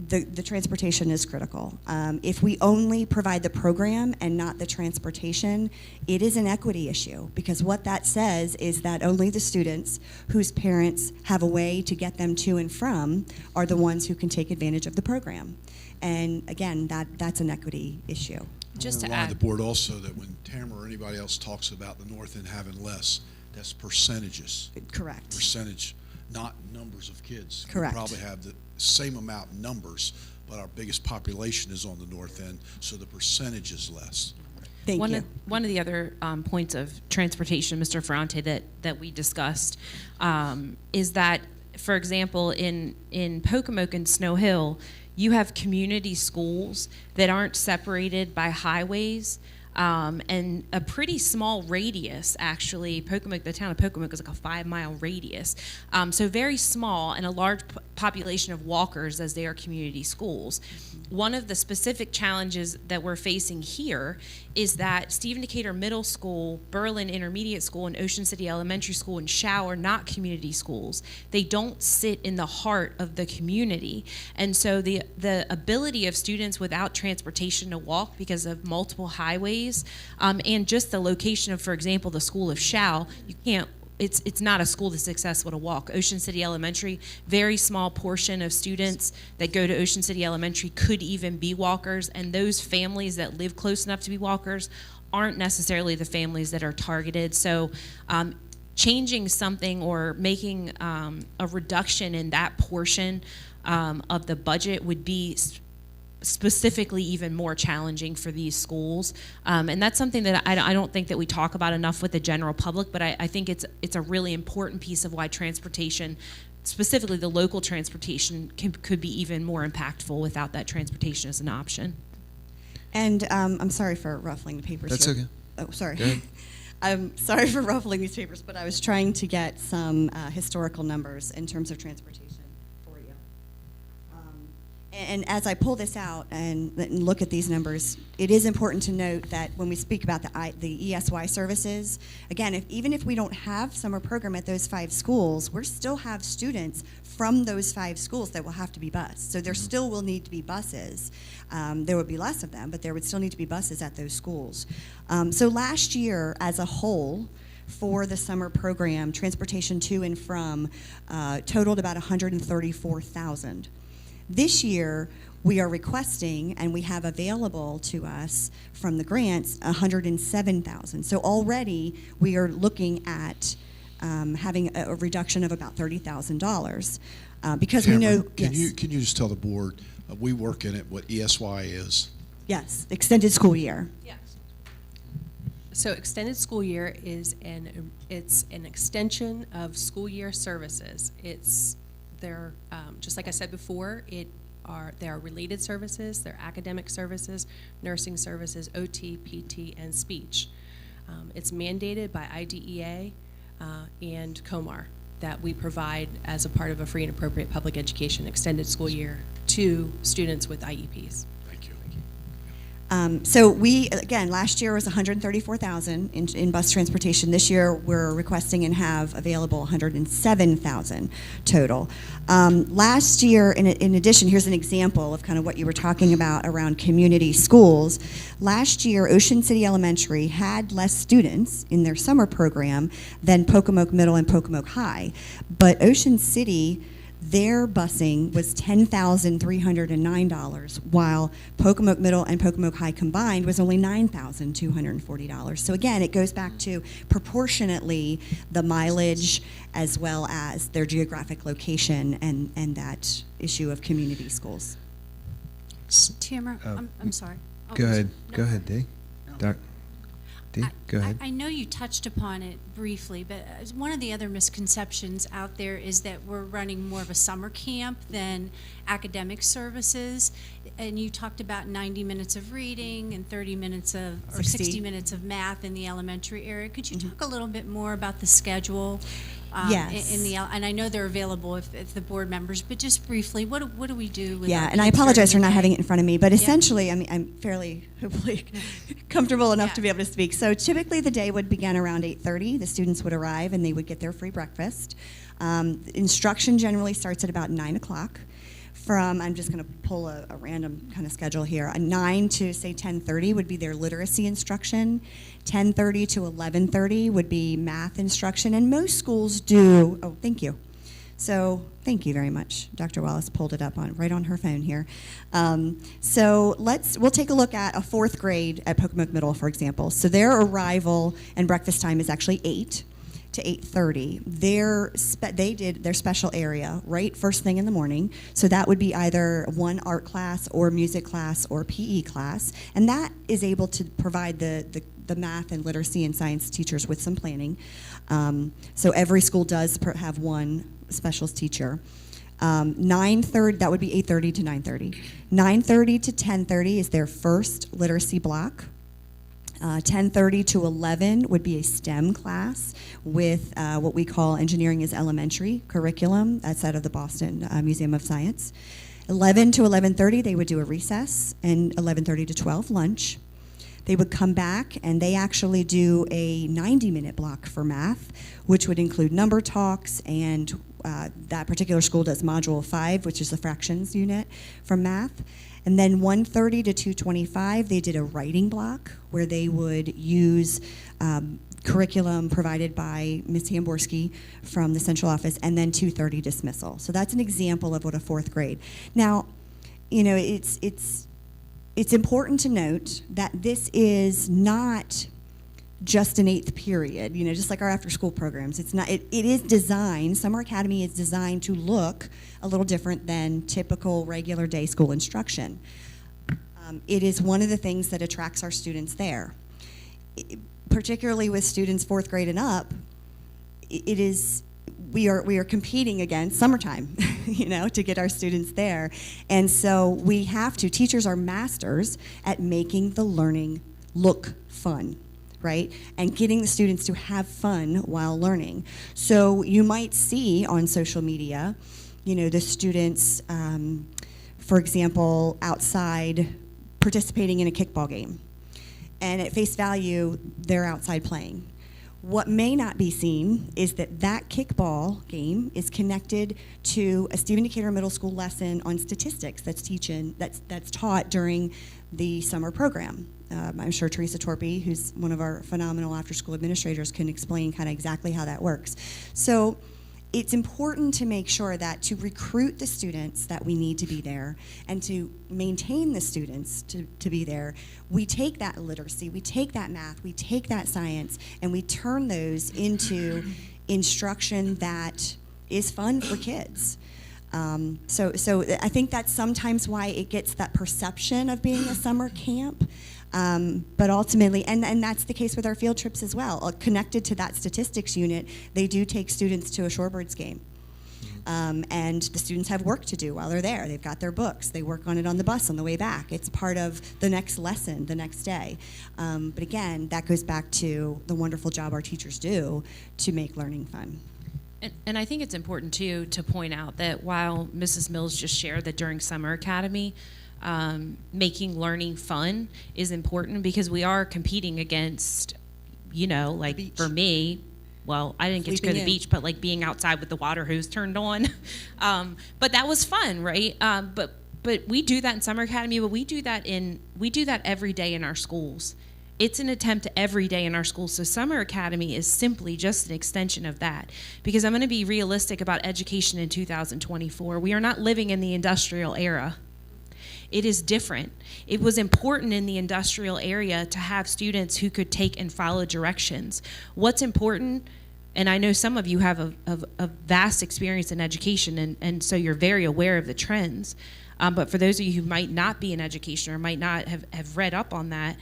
the transportation is critical. If we only provide the program and not the transportation, it is an equity issue, because what that says is that only the students whose parents have a way to get them to and from are the ones who can take advantage of the program. And again, that's an equity issue. Just to I remind add, the board also that when Tamara or anybody else talks about the North End having less, that's percentages. Correct. Percentage, not numbers of kids. Correct. We probably have the same amount in numbers, but our biggest population is on the North End, so the percentage is less. Thank you. One of the other points of transportation, Mr. Ferrante, that we discussed is that, for example, in Pocomoke and Snow Hill, you have community schools that aren't separated by highways, and a pretty small radius, actually. Pocomoke, the town of Pocomoke is like a 5-mile radius. So very small, and a large population of walkers as they are community schools. One of the specific challenges that we're facing here is that Stephen Decatur Middle School, Berlin Intermediate School, and Ocean City Elementary School and Shao are not community schools. They don't sit in the heart of the community. And so the ability of students without transportation to walk because of multiple highways, and just the location of, for example, the School of Shao, you can't, it's not a school that's accessible to walk. Ocean City Elementary, very small portion of students that go to Ocean City Elementary could even be walkers, and those families that live close enough to be walkers aren't necessarily the families that are targeted. So changing something or making a reduction in that portion of the budget would be specifically even more challenging for these schools, and that's something that I don't think that we talk about enough with the general public, but I think it's a really important piece of why transportation, specifically the local transportation, could be even more impactful without that transportation as an option. And I'm sorry for ruffling the papers That's here. okay. Oh, sorry. Go ahead. I'm sorry for ruffling these papers, but I was trying to get some historical numbers in terms of transportation for you. And as I pull this out and look at these numbers, it is important to note that when we speak about the ESY services, again, even if we don't have summer program at those 5 schools, we still have students from those 5 schools that will have to be bused. So there still will need to be buses. There would be less of them, but there would still need to be buses at those schools. So last year, as a whole, for the summer program, transportation to and from totaled about $134,000. This year, we are requesting, and we have available to us from the grants, $107,000. So already we are looking at having a reduction of about $30,000 because we Tamara, know. Can Yes. you just tell the board, we work in it, what ESY is? Yes, extended school year. So extended school year is it's an extension of school year services. They're just like I said before, there are related services, there are academic services, nursing services, OT, PT, and speech. It's mandated by IDEA and COMAR that we provide as a part of a free and appropriate public education extended school year to students with IEPs. Thank you. So we, again, last year was $134,000 in bus transportation. This year, we're requesting and have available $107,000 total. Last year, in addition, here's an example of kind of what you were talking about around community schools. Last year, Ocean City Elementary had less students in their summer program than Pocomoke Middle and Pocomoke High. But Ocean City, their busing was $10,309, while Pocomoke Middle and Pocomoke High combined was only $9,240. So again, it goes back to proportionately the mileage as well as their geographic location and that issue of community schools. Tamara, I'm sorry. Oh, Go ahead. no. Go ahead, Dee. Doc. Dee, go ahead. I know you touched upon it briefly, but one of the other misconceptions out there is that we're running more of a summer camp than academic services. And you talked about 90 minutes of reading and 30 minutes or 60 minutes of math in the elementary area. Could you talk a little bit more about the schedule? Yes. And I know they're available if the board members, but just briefly, what do we do with Yeah, our and I kids apologize for during the not day? having it in front of me, but Yeah. essentially, I mean, I'm fairly, hopefully, comfortable enough to Yeah. be able to speak. So typically, the day would begin around 8:30. The students would arrive, and they would get their free breakfast. Instruction generally starts at about 9 o'clock. I'm just going to pull a random kind of schedule here. 9 to, say, 10:30 would be their literacy instruction. 10:30 to 11:30 would be math instruction. And most schools do, oh, thank you. So thank you very much. Dr. Wallace pulled it up right on her phone here. So we'll take a look at a fourth grade at Pocomoke Middle, for example. So their arrival and breakfast time is actually 8 to 8:30. They did their special area right first thing in the morning. So that would be either one art class or music class or PE class. And that is able to provide the math and literacy and science teachers with some planning. So every school does have one specialist teacher. 9:30, that would be 8:30 to 9:30. 9:30 to 10:30 is their first literacy block. 10:30 to 11 would be a STEM class with what we call Engineering is Elementary curriculum. That's out of the Boston Museum of Science. 11 to 11:30, they would do a recess, and 11:30 to 12, lunch. They would come back, and they actually do a 90-minute block for math, which would include number talks, and that particular school does Module 5, which is the fractions unit for math. And then 1:30 to 2:25, they did a writing block where they would use curriculum provided by Ms. Hamborski from the central office, and then 2:30 dismissal. So that's an example of what a fourth grade. Now, you know, it's important to note that this is not just an 8th period, you know, just like our after-school programs. It's not. It is designed. Summer Academy is designed to look a little different than typical regular day school instruction. It is one of the things that attracts our students there, particularly with students 4th grade and up. We are competing against summertime, you know, to get our students there, and so we have to. Teachers are masters at making the learning look fun, right? And getting the students to have fun while learning. So you might see on social media, you know, the students, for example, outside participating in a kickball game. And at face value, they're outside playing. What may not be seen is that that kickball game is connected to a Stephen Decatur Middle School lesson on statistics that's taught during the summer program. I'm sure Teresa Torpy, who's one of our phenomenal after-school administrators, can explain kind of exactly how that works. So it's important to make sure that to recruit the students that we need to be there and to maintain the students to be there, we take that literacy, we take that math, we take that science, and we turn those into instruction that is fun for kids. So I think that's sometimes why it gets that perception of being a summer camp. But ultimately, and that's the case with our field trips as well. Connected to that statistics unit, they do take students to a Shorebirds game. And the students have work to do while they're there. They've got their books. They work on it on the bus on the way back. It's part of the next lesson the next day. But again, that goes back to the wonderful job our teachers do to make learning fun. And I think it's important, too, to point out that while Mrs. Mills just shared that during Summer Academy, making learning fun is important because we are competing against, like for me, well, I didn't get to go to the beach, but like being outside with the water hose turned on. But that was fun, right? But we do that in Summer Academy, but we do that every day in our schools. It's an attempt every day in our schools. So Summer Academy is simply just an extension of that. Because I'm going to be realistic about education in 2024. We are not living in the industrial era. It is different. It was important in the industrial area to have students who could take and follow directions. What's important, and I know some of you have a vast experience in education, and so you're very aware of the trends. But for those of you who might not be in education or might not have read up on that,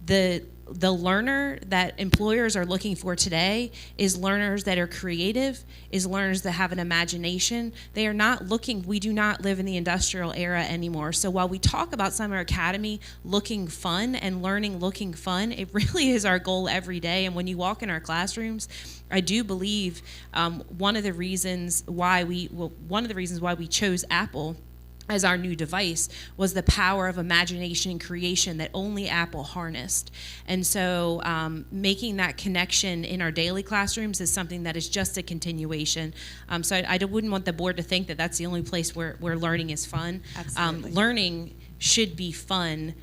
the learner that employers are looking for today is learners that are creative, is learners that have an imagination. They are not looking, we do not live in the industrial era anymore. So while we talk about Summer Academy looking fun and learning looking fun, it really is our goal every day. And when you walk in our classrooms, I do believe one of the reasons why we chose Apple as our new device was the power of imagination and creation that only Apple harnessed. And so making that connection in our daily classrooms is something that is just a continuation. So I wouldn't want the board to think that that's the only place where learning is fun. Absolutely. Learning should be fun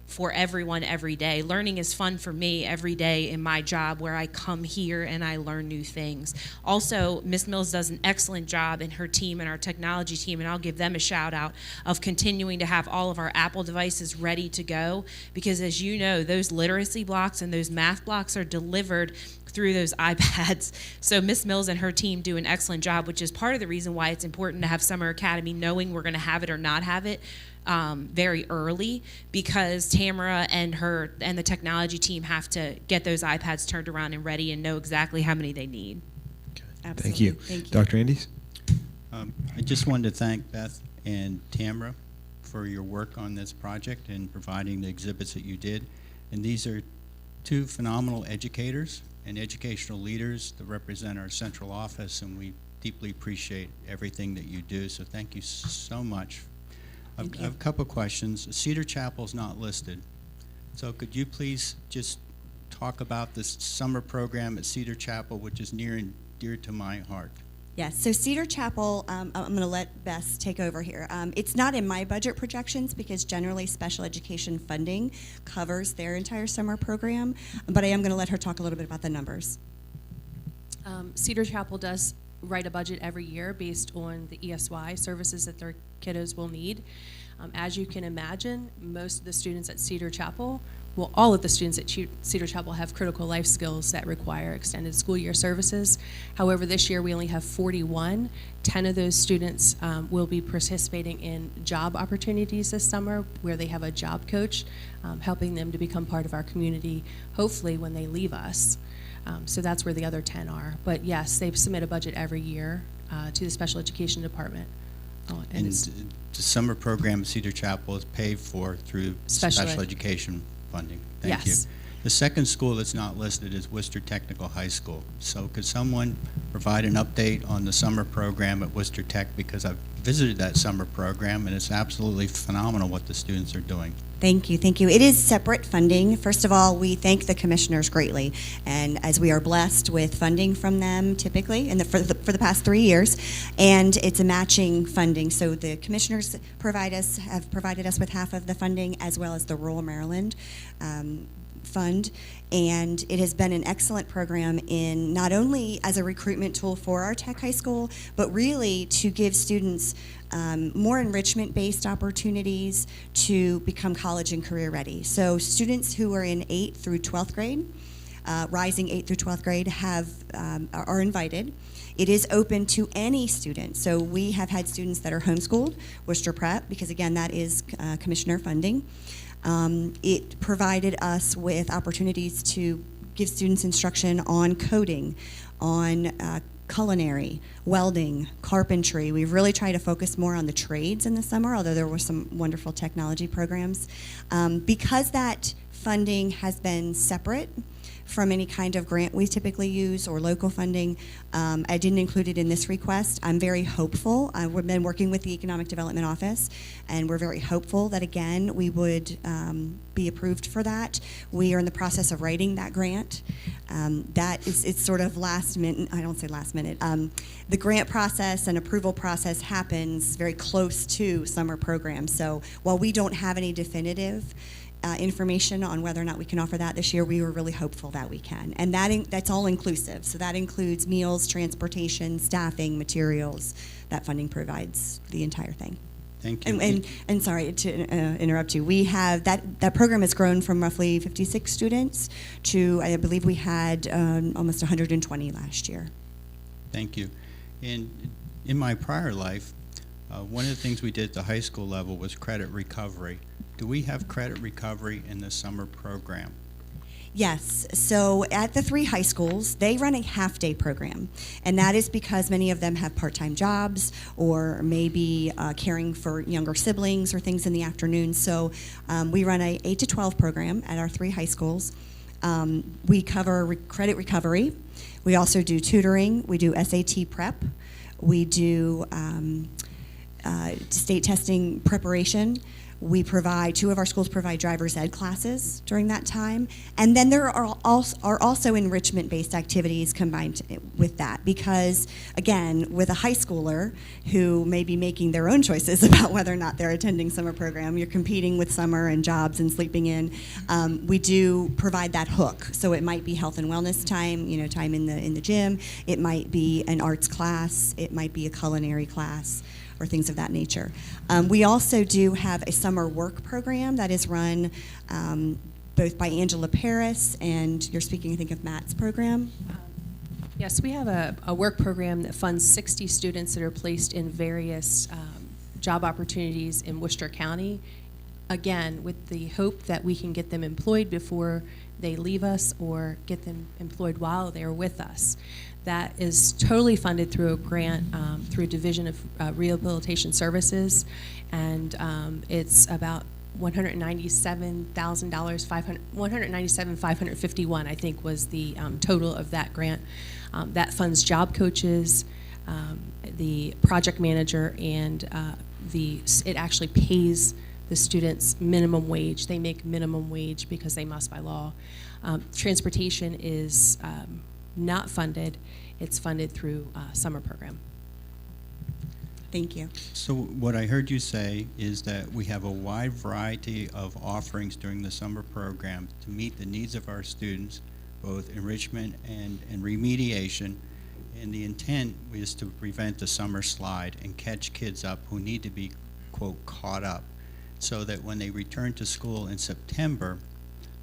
for everyone every day. Learning is fun for me every day in my job where I come here and I learn new things. Also, Ms. Mills does an excellent job in her team and our technology team, and I'll give them a shout out of continuing to have all of our Apple devices ready to go because as you know, those literacy blocks and those math blocks are delivered through those iPads. So Ms. Mills and her team do an excellent job, which is part of the reason why it's important to have Summer Academy knowing we're going to have it or not have it very early because Tamara and the technology team have to get those iPads turned around and ready and know exactly how many they need. Okay. Thank you. Thank you. Dr. Andes? I just wanted to thank Beth and Tamara for your work on this project and providing the exhibits that you did. And these are two phenomenal educators and educational leaders that represent our central office, and we deeply appreciate everything that you do. So thank you so much. I have a couple questions. Cedar Chapel is not listed. So could you please just talk about this summer program at Cedar Chapel, which is near and dear to my heart? Yes, so Cedar Chapel, I'm going to let Bess take over here. It's not in my budget projections because generally special education funding covers their entire summer program, but I am going to let her talk a little bit about the numbers. Cedar Chapel does write a budget every year based on the ESY services that their kiddos will need. As you can imagine, most of the students at Cedar Chapel, well, all of the students at Cedar Chapel have critical life skills that require extended school year services. However, this year we only have 41. 10 of those students will be participating in job opportunities this summer where they have a job coach helping them to become part of our community, hopefully when they leave us. So that's where the other 10 are. But yes, they submit a budget every year to the special education department. And the summer program at Cedar Chapel is paid for through special education funding. Thank you. The second school that's not listed is Worcester Technical High School. So could someone provide an update on the summer program at Worcester Tech? Because I've visited that summer program and it's absolutely phenomenal what the students are doing. Thank you, thank you. It is separate funding. First of all, we thank the commissioners greatly, and as we are blessed with funding from them typically for the past 3 years, and it's a matching funding. So the commissioners have provided us with half of the funding as well as the Rural Maryland fund, and it has been an excellent program in not only as a recruitment tool for our tech high school, but really to give students more enrichment-based opportunities to become college and career ready. So students who are in 8th through 12th grade rising 8th through 12th grade are invited. It is open to any student. So we have had students that are homeschooled, Worcester Prep, because again, that is commissioner funding. It provided us with opportunities to give students instruction on coding, on culinary, welding, carpentry. We've really tried to focus more on the trades in the summer, although there were some wonderful technology programs. Because that funding has been separate from any kind of grant we typically use or local funding, I didn't include it in this request. I'm very hopeful. We've been working with the Economic Development Office, and we're very hopeful that, again, we would be approved for that. We are in the process of writing that grant. It's sort of last minute. I don't say last minute. The grant process and approval process happens very close to summer programs. So while we don't have any definitive information on whether or not we can offer that this year, we were really hopeful that we can. And that's all inclusive. So that includes meals, transportation, staffing, materials. That funding provides the entire thing. Thank you. And sorry to interrupt you. We have that program has grown from roughly 56 students to, I believe we had almost 120 last year. Thank you. In my prior life, one of the things we did at the high school level was credit recovery. Do we have credit recovery in the summer program? Yes. So at the 3 high schools, they run a half-day program. And that is because many of them have part-time jobs or maybe caring for younger siblings or things in the afternoon. So we run a 8 to 12 program at our 3 high schools. We cover credit recovery. We also do tutoring. We do SAT prep. We do state testing preparation. We provide, 2 of our schools provide driver's ed classes during that time. And then there are also enrichment-based activities combined with that because, again, with a high schooler who may be making their own choices about whether or not they're attending summer program, you're competing with summer and jobs and sleeping in, we do provide that hook. So it might be health and wellness time, time in the gym. It might be an arts class. It might be a culinary class, or things of that nature. We also do have a summer work program that is run both by Angela Paris, and you're speaking, I think, of Matt's program. Yes, we have a work program that funds 60 students that are placed in various job opportunities in Worcester County, again, with the hope that we can get them employed before they leave us or get them employed while they're with us. That is totally funded through a grant through Division of Rehabilitation Services, and it's about $197,000, $197,551, I think, was the total of that grant. That funds job coaches, the project manager, and it actually pays the students minimum wage. They make minimum wage because they must by law. Transportation is not funded. It's funded through summer program. Thank you. So what I heard you say is that we have a wide variety of offerings during the summer program to meet the needs of our students, both enrichment and remediation. And the intent is to prevent the summer slide and catch kids up who need to be, quote, caught up, so that when they return to school in September,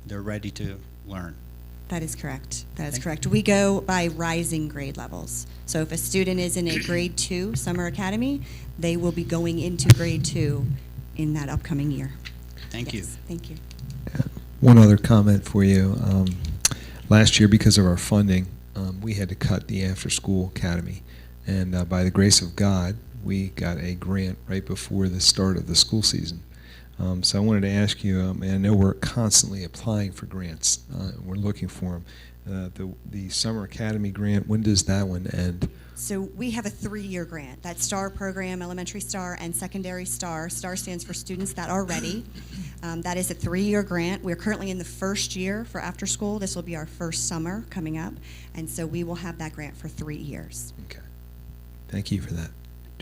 they're ready to learn. That is correct. That is correct. We go by rising grade levels. So if a student is in a grade 2 summer academy, they will be going into grade 2 in that upcoming year. Thank you. Thank you. One other comment for you. Last year, because of our funding, we had to cut the after-school academy. And by the grace of God, we got a grant right before the start of the school season. So I wanted to ask you, and I know we're constantly applying for grants. We're looking for them. The Summer Academy grant, when does that one end? So we have a 3-year grant. That STAR program, Elementary STAR and Secondary STAR. STAR stands for Students That Are Ready. That is a 3-year grant. We're currently in the first year for after school. This will be our first summer coming up. And so we will have that grant for 3 years. Okay. Thank you for that.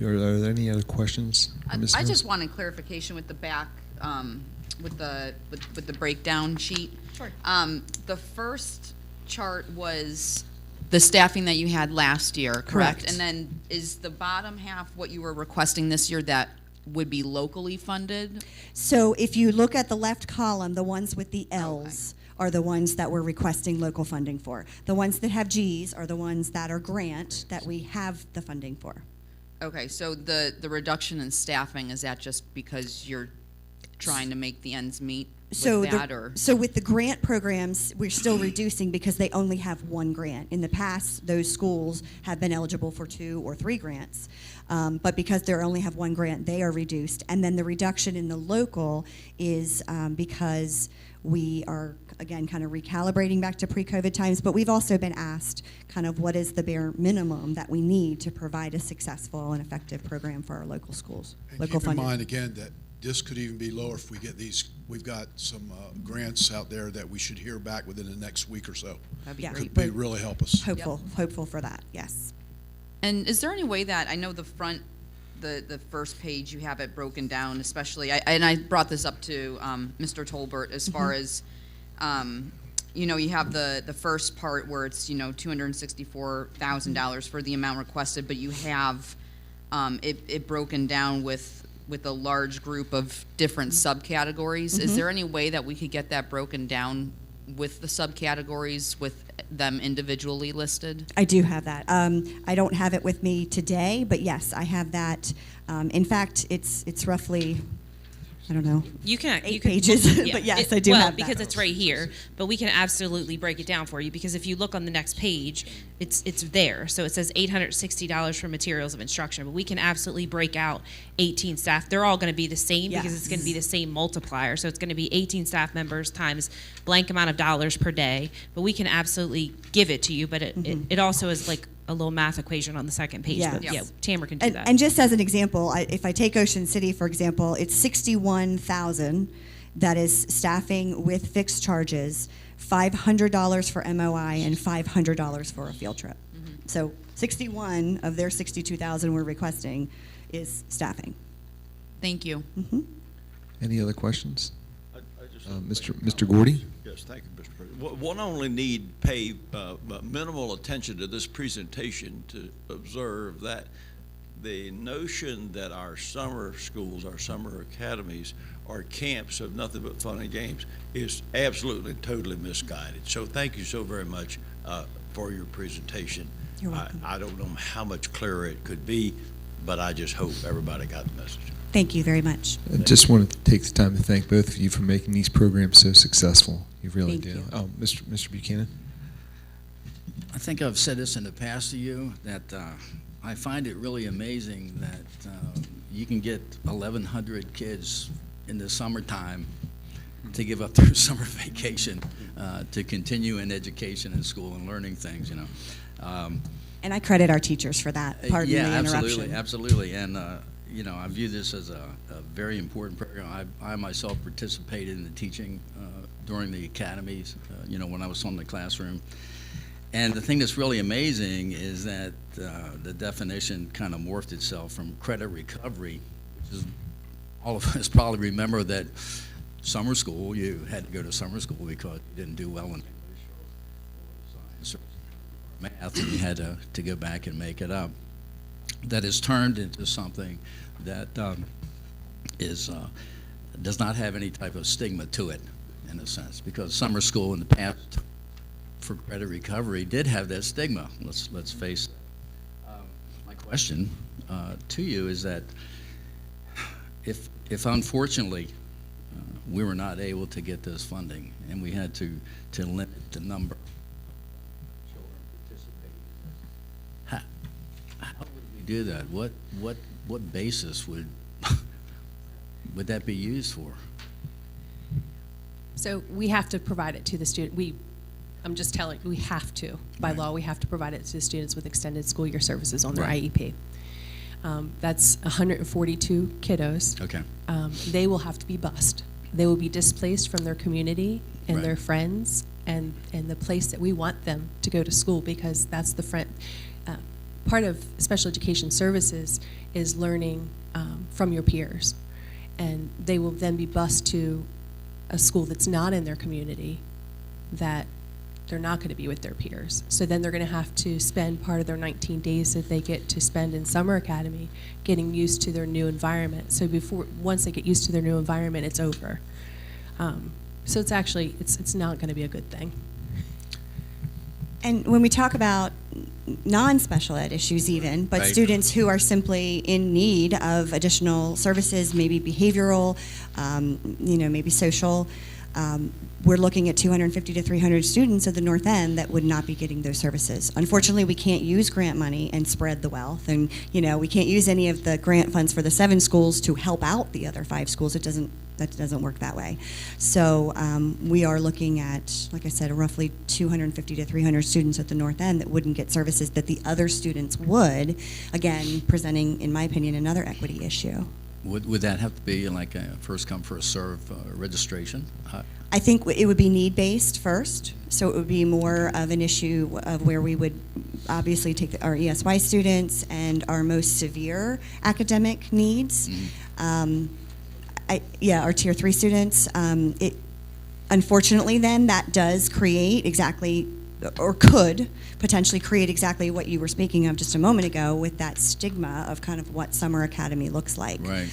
Are there any other questions? I just wanted clarification with the back, with the breakdown sheet. Sure. The first chart was the staffing that you had last year, correct? Correct. And then is the bottom half what you were requesting this year that would be locally funded? So if you look at the left column, the ones with the L's are the ones that we're requesting local funding for. The ones that have Gs are the ones that are grant that we have the funding for. Okay, so the reduction in staffing, is that just because you're trying to make the ends meet with that, or? So with the grant programs, we're still reducing because they only have one grant. In the past, those schools have been eligible for 2 or 3 grants. But because they only have one grant, they are reduced. And then the reduction in the local is because we are, again, kind of recalibrating back to pre-COVID times, but we've also been asked kind of what is the bare minimum that we need to provide a successful and effective program for our local schools, And local keep in funding. mind, again, that this could even be lower if we get these. We've got some grants out there that we should hear back within the next week or so. That'd be Yeah. great. Could be really help us. Hopeful for that, yes. And is there any way that, I know the front, the first page, you have it broken down, especially, and I brought this up to Mr. Tolbert as far as, you know, you have the first part where it's, you know, $264,000 for the amount requested, but you have it broken down with a large group of different subcategories. Is there any way that we could get that broken down with the subcategories, with them individually listed? I do have that. I don't have it with me today, but yes, I have that. In fact, it's roughly, I don't know, You can 8 you can, pages, yeah, but yes, it- I do well, have that. because it's right here, but we can absolutely break it down for you, because if you look on the next page, it's there. So it says $860 for materials of instruction, but we can absolutely break out 18 staff. They're all going to be the same because it's going to be the same multiplier. So it's going to be 18 staff members times blank amount of dollars per day, but we can absolutely give it to you, but it also is like a little math equation on the second page. Yeah. But Yes. yeah, Tamara can do And, that. and just as an example, if I take Ocean City, for example, it's 61,000 that is staffing with fixed charges, $500 for MOI, and $500 for a field trip. So 61 of their 62,000 we're requesting is staffing. Thank you. Any other questions? I just Mr. Gordy? Yes, thank you, Mr. President. One only need pay minimal attention to this presentation to observe that the notion that our summer schools, our summer academies, are camps of nothing but fun and games is absolutely totally misguided. So thank you so very much for your presentation. You're welcome. I don't know how much clearer it could be, but I just hope everybody got the message. Thank you very much. I just wanted to take the time to thank both of you for making these programs so successful. You really Thank do. you. Oh, Mr. Buchanan? I think I've said this in the past to you, that I find it really amazing that you can get 1,100 kids in the summertime to give up their summer vacation to continue in education and school and learning things, you know. And I credit our teachers for that. Pardon Yeah, the interruption. absolutely. And, you know, I view this as a very important program. I myself participated in the teaching during the academies, you know, when I was in the classroom. And the thing that's really amazing is that the definition kind of morphed itself from credit recovery, which is, all of us probably remember that summer school, you had to go to summer school because you didn't do well in English or science or math, and you had to go back and make it up. That is turned into something that does not have any type of stigma to it, in a sense, because summer school in the past for credit recovery did have that stigma. Let's face it. My question to you is that if unfortunately we were not able to get this funding and we had to limit the number of children participating, how would we do that? What basis would that be used for? So we have to provide it to the student. I'm just telling, we have to. By law, we have to provide it to the students with extended school year services on their IEP. That's 142 kiddos. Okay. They will have to be bused. They will be displaced from their community and Right. their friends and the place that we want them to go to school, because that's the friend. Part of special education services is learning from your peers. And they will then be bused to a school that's not in their community, that they're not going to be with their peers. So then they're going to have to spend part of their 19 days that they get to spend in summer academy getting used to their new environment. So once they get used to their new environment, it's over. So it's actually, it's not going to be a good thing. And when we talk about non-special ed issues even, but Right. students who are simply in need of additional services, maybe behavioral, maybe social, we're looking at 250 to 300 students at the North End that would not be getting those services. Unfortunately, we can't use grant money and spread the wealth, and we can't use any of the grant funds for the 7 schools to help out the other 5 schools. That doesn't work that way. So we are looking at, like I said, roughly 250 to 300 students at the North End that wouldn't get services that the other students would, again, presenting, in my opinion, another equity issue. Would that have to be like a first come, first serve registration? I think it would be need-based first, so it would be more of an issue of where we would obviously take our ESY students and our most severe academic needs. Our Tier 3 students. Unfortunately, then, that does create exactly, or could potentially create exactly what you were speaking of just a moment ago with that stigma of kind of what summer academy looks like. Right.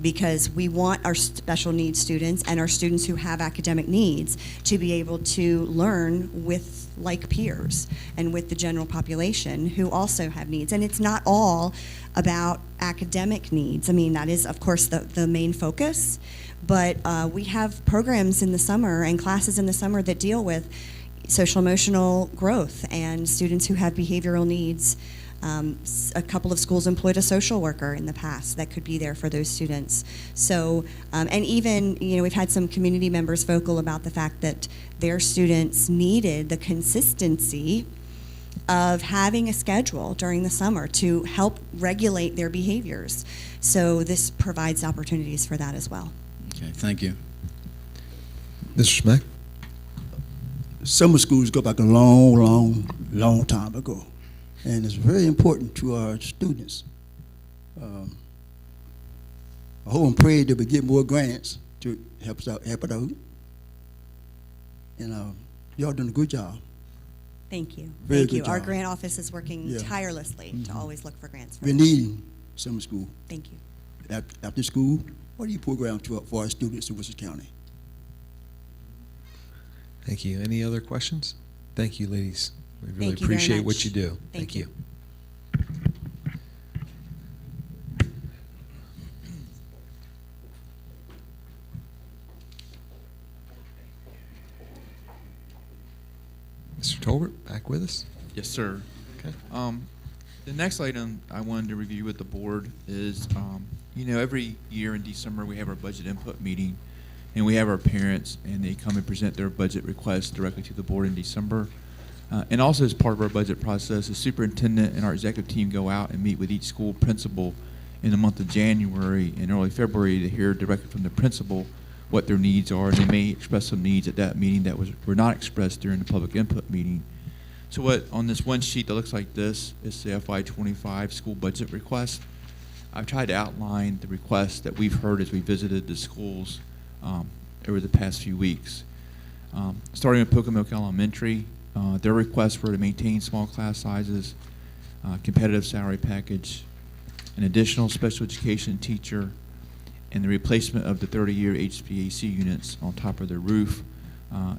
Because we want our special needs students and our students who have academic needs to be able to learn with like peers and with the general population who also have needs. And it's not all about academic needs. I mean, that is, of course, the main focus, but we have programs in the summer and classes in the summer that deal with social emotional growth and students who have behavioral needs. A couple of schools employed a social worker in the past that could be there for those students. So, and even, we've had some community members vocal about the fact that their students needed the consistency of having a schedule during the summer to help regulate their behaviors. So this provides opportunities for that as well. Okay, thank you. Mr. Schmack? Summer schools go back a long time ago, and it's very important to our students. I hope and pray that we get more grants to help it out. And y'all doing a good job. Thank you. Very Thank you. good Our job. grant office is working Yeah. tirelessly to always look for grants. For We us. need summer school. Thank you. After school, what do you program for our students in Worcester County? Thank you. Any other questions? Thank you, ladies. We really Thank you very appreciate what much. you do. Thank you. Mr. Tolbert, back with us? Yes, sir. Okay. The next item I wanted to review with the board is, every year in December, we have our budget input meeting, and we have our parents, and they come and present their budget requests directly to the board in December. And also, as part of our budget process, the superintendent and our executive team go out and meet with each school principal in the month of January and early February to hear directly from the principal what their needs are, and they may express some needs at that meeting that were not expressed during the public input meeting. So what, on this one sheet that looks like this, is the FY25 school budget request. I've tried to outline the requests that we've heard as we visited the schools over the past few weeks. Starting with Pocomoke Elementary, their requests were to maintain small class sizes, competitive salary package, an additional special education teacher, and the replacement of the 30-year HVAC units on top of their roof.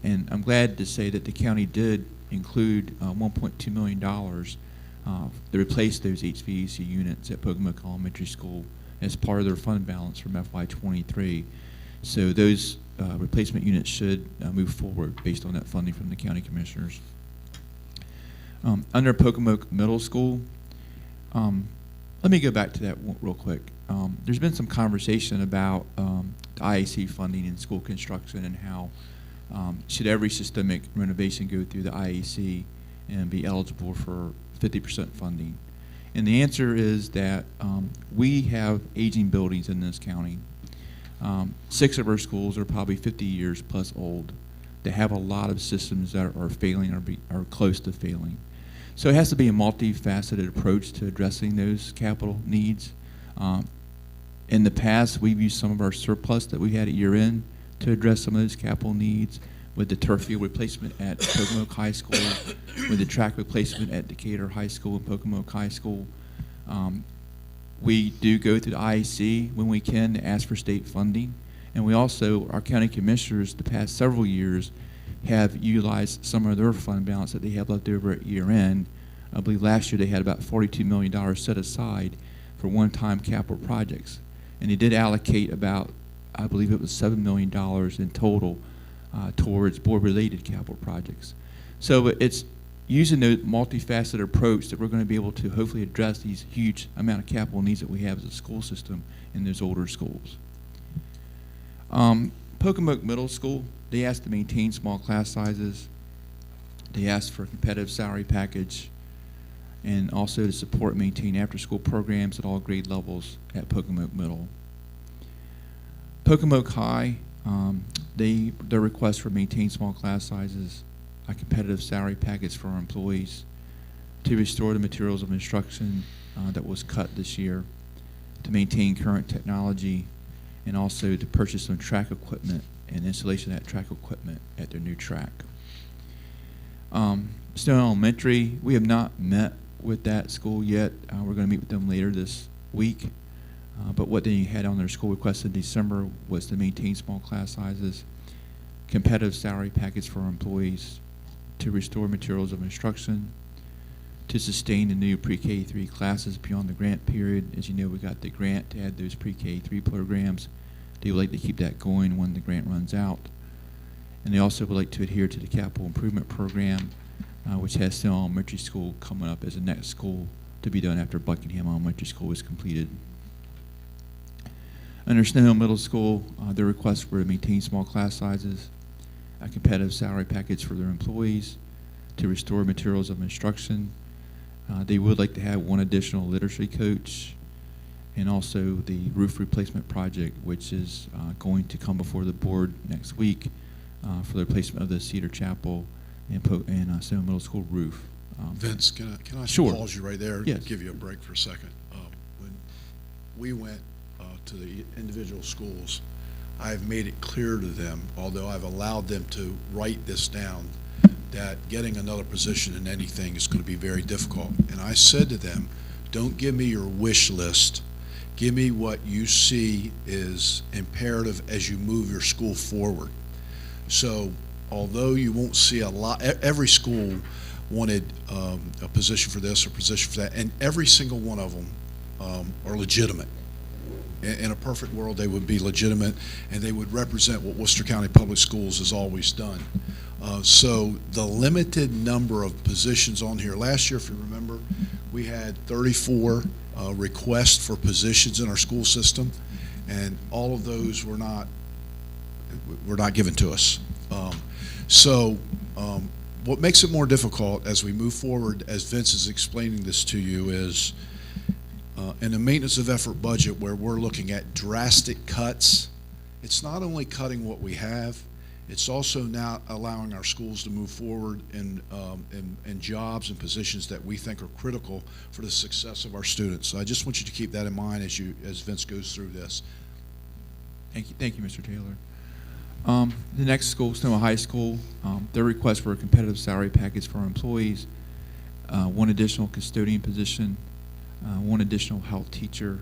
And I'm glad to say that the county did include $1.2 million to replace those HVAC units at Pocomoke Elementary School as part of their fund balance from FY23. So those replacement units should move forward based on that funding from the county commissioners. Under Pocomoke Middle School, let me go back to that real quick. There's been some conversation about the IAC funding in school construction and how should every systemic renovation go through the IAC and be eligible for 50% funding. And the answer is that we have aging buildings in this county. 6 of our schools are probably 50 years plus old. They have a lot of systems that are failing or are close to failing. So it has to be a multifaceted approach to addressing those capital needs. In the past, we've used some of our surplus that we had at year end to address some of those capital needs with the turf field replacement at Pocomoke High School, with the track replacement at Decatur High School and Pocomoke High School. We do go through the IAC when we can to ask for state funding, And we also, our county commissioners, the past several years, have utilized some of their fund balance that they have left over at year end. I believe last year they had about $42 million set aside for one-time capital projects. And they did allocate about, I believe it was $7 million in total towards board-related capital projects. So it's using the multifaceted approach that we're going to be able to hopefully address these huge amount of capital needs that we have as a school system in those older schools. Pocomoke Middle School, they asked to maintain small class sizes. They asked for a competitive salary package and also to support and maintain after-school programs at all grade levels at Pocomoke Middle. Pocomoke High, their request for maintain small class sizes, a competitive salary package for our employees, to restore the materials of instruction that was cut this year, to maintain current technology, and also to purchase some track equipment and installation of that track equipment at their new track. Stone Elementary, we have not met with that school yet. We're going to meet with them later this week. But what they had on their school request in December was to maintain small class sizes, competitive salary package for our employees, to restore materials of instruction, to sustain the new pre-K 3 classes beyond the grant period. As you know, we got the grant to add those pre-K 3 programs. They would like to keep that going when the grant runs out. And they also would like to adhere to the capital improvement program, which has Stone Elementary School coming up as the next school to be done after Buckingham Elementary School is completed. Under Snow Hill Middle School, their request were to maintain small class sizes, a competitive salary package for their employees, to restore materials of instruction. They would like to have one additional literacy coach, and also the roof replacement project, which is going to come before the board next week for the replacement of the Cedar Chapel and Snow Hill Middle School roof. Vince, can I Sure. pause you right there? Yes. Give you a break for a second. When we went to the individual schools, I've made it clear to them, although I've allowed them to write this down, that getting another position in anything is going to be very difficult. And I said to them, don't give me your wish list. Give me what you see is imperative as you move your school forward. So although you won't see a lot, every school wanted a position for this or position for that, and every single one of them are legitimate. In a perfect world, they would be legitimate, and they would represent what Worcester County Public Schools has always done. So the limited number of positions on here, last year, if you remember, we had 34 requests for positions in our school system, and all of those were not given to us. What makes it more difficult as we move forward, as Vince is explaining this to you, is in a maintenance of effort budget where we're looking at drastic cuts. It's not only cutting what we have, it's also now allowing our schools to move forward in jobs and positions that we think are critical for the success of our students. So I just want you to keep that in mind as Vince goes through this. Thank you, Mr. Taylor. The next school, Sonoma High School, their request for a competitive salary package for our employees, one additional custodian position, one additional health teacher,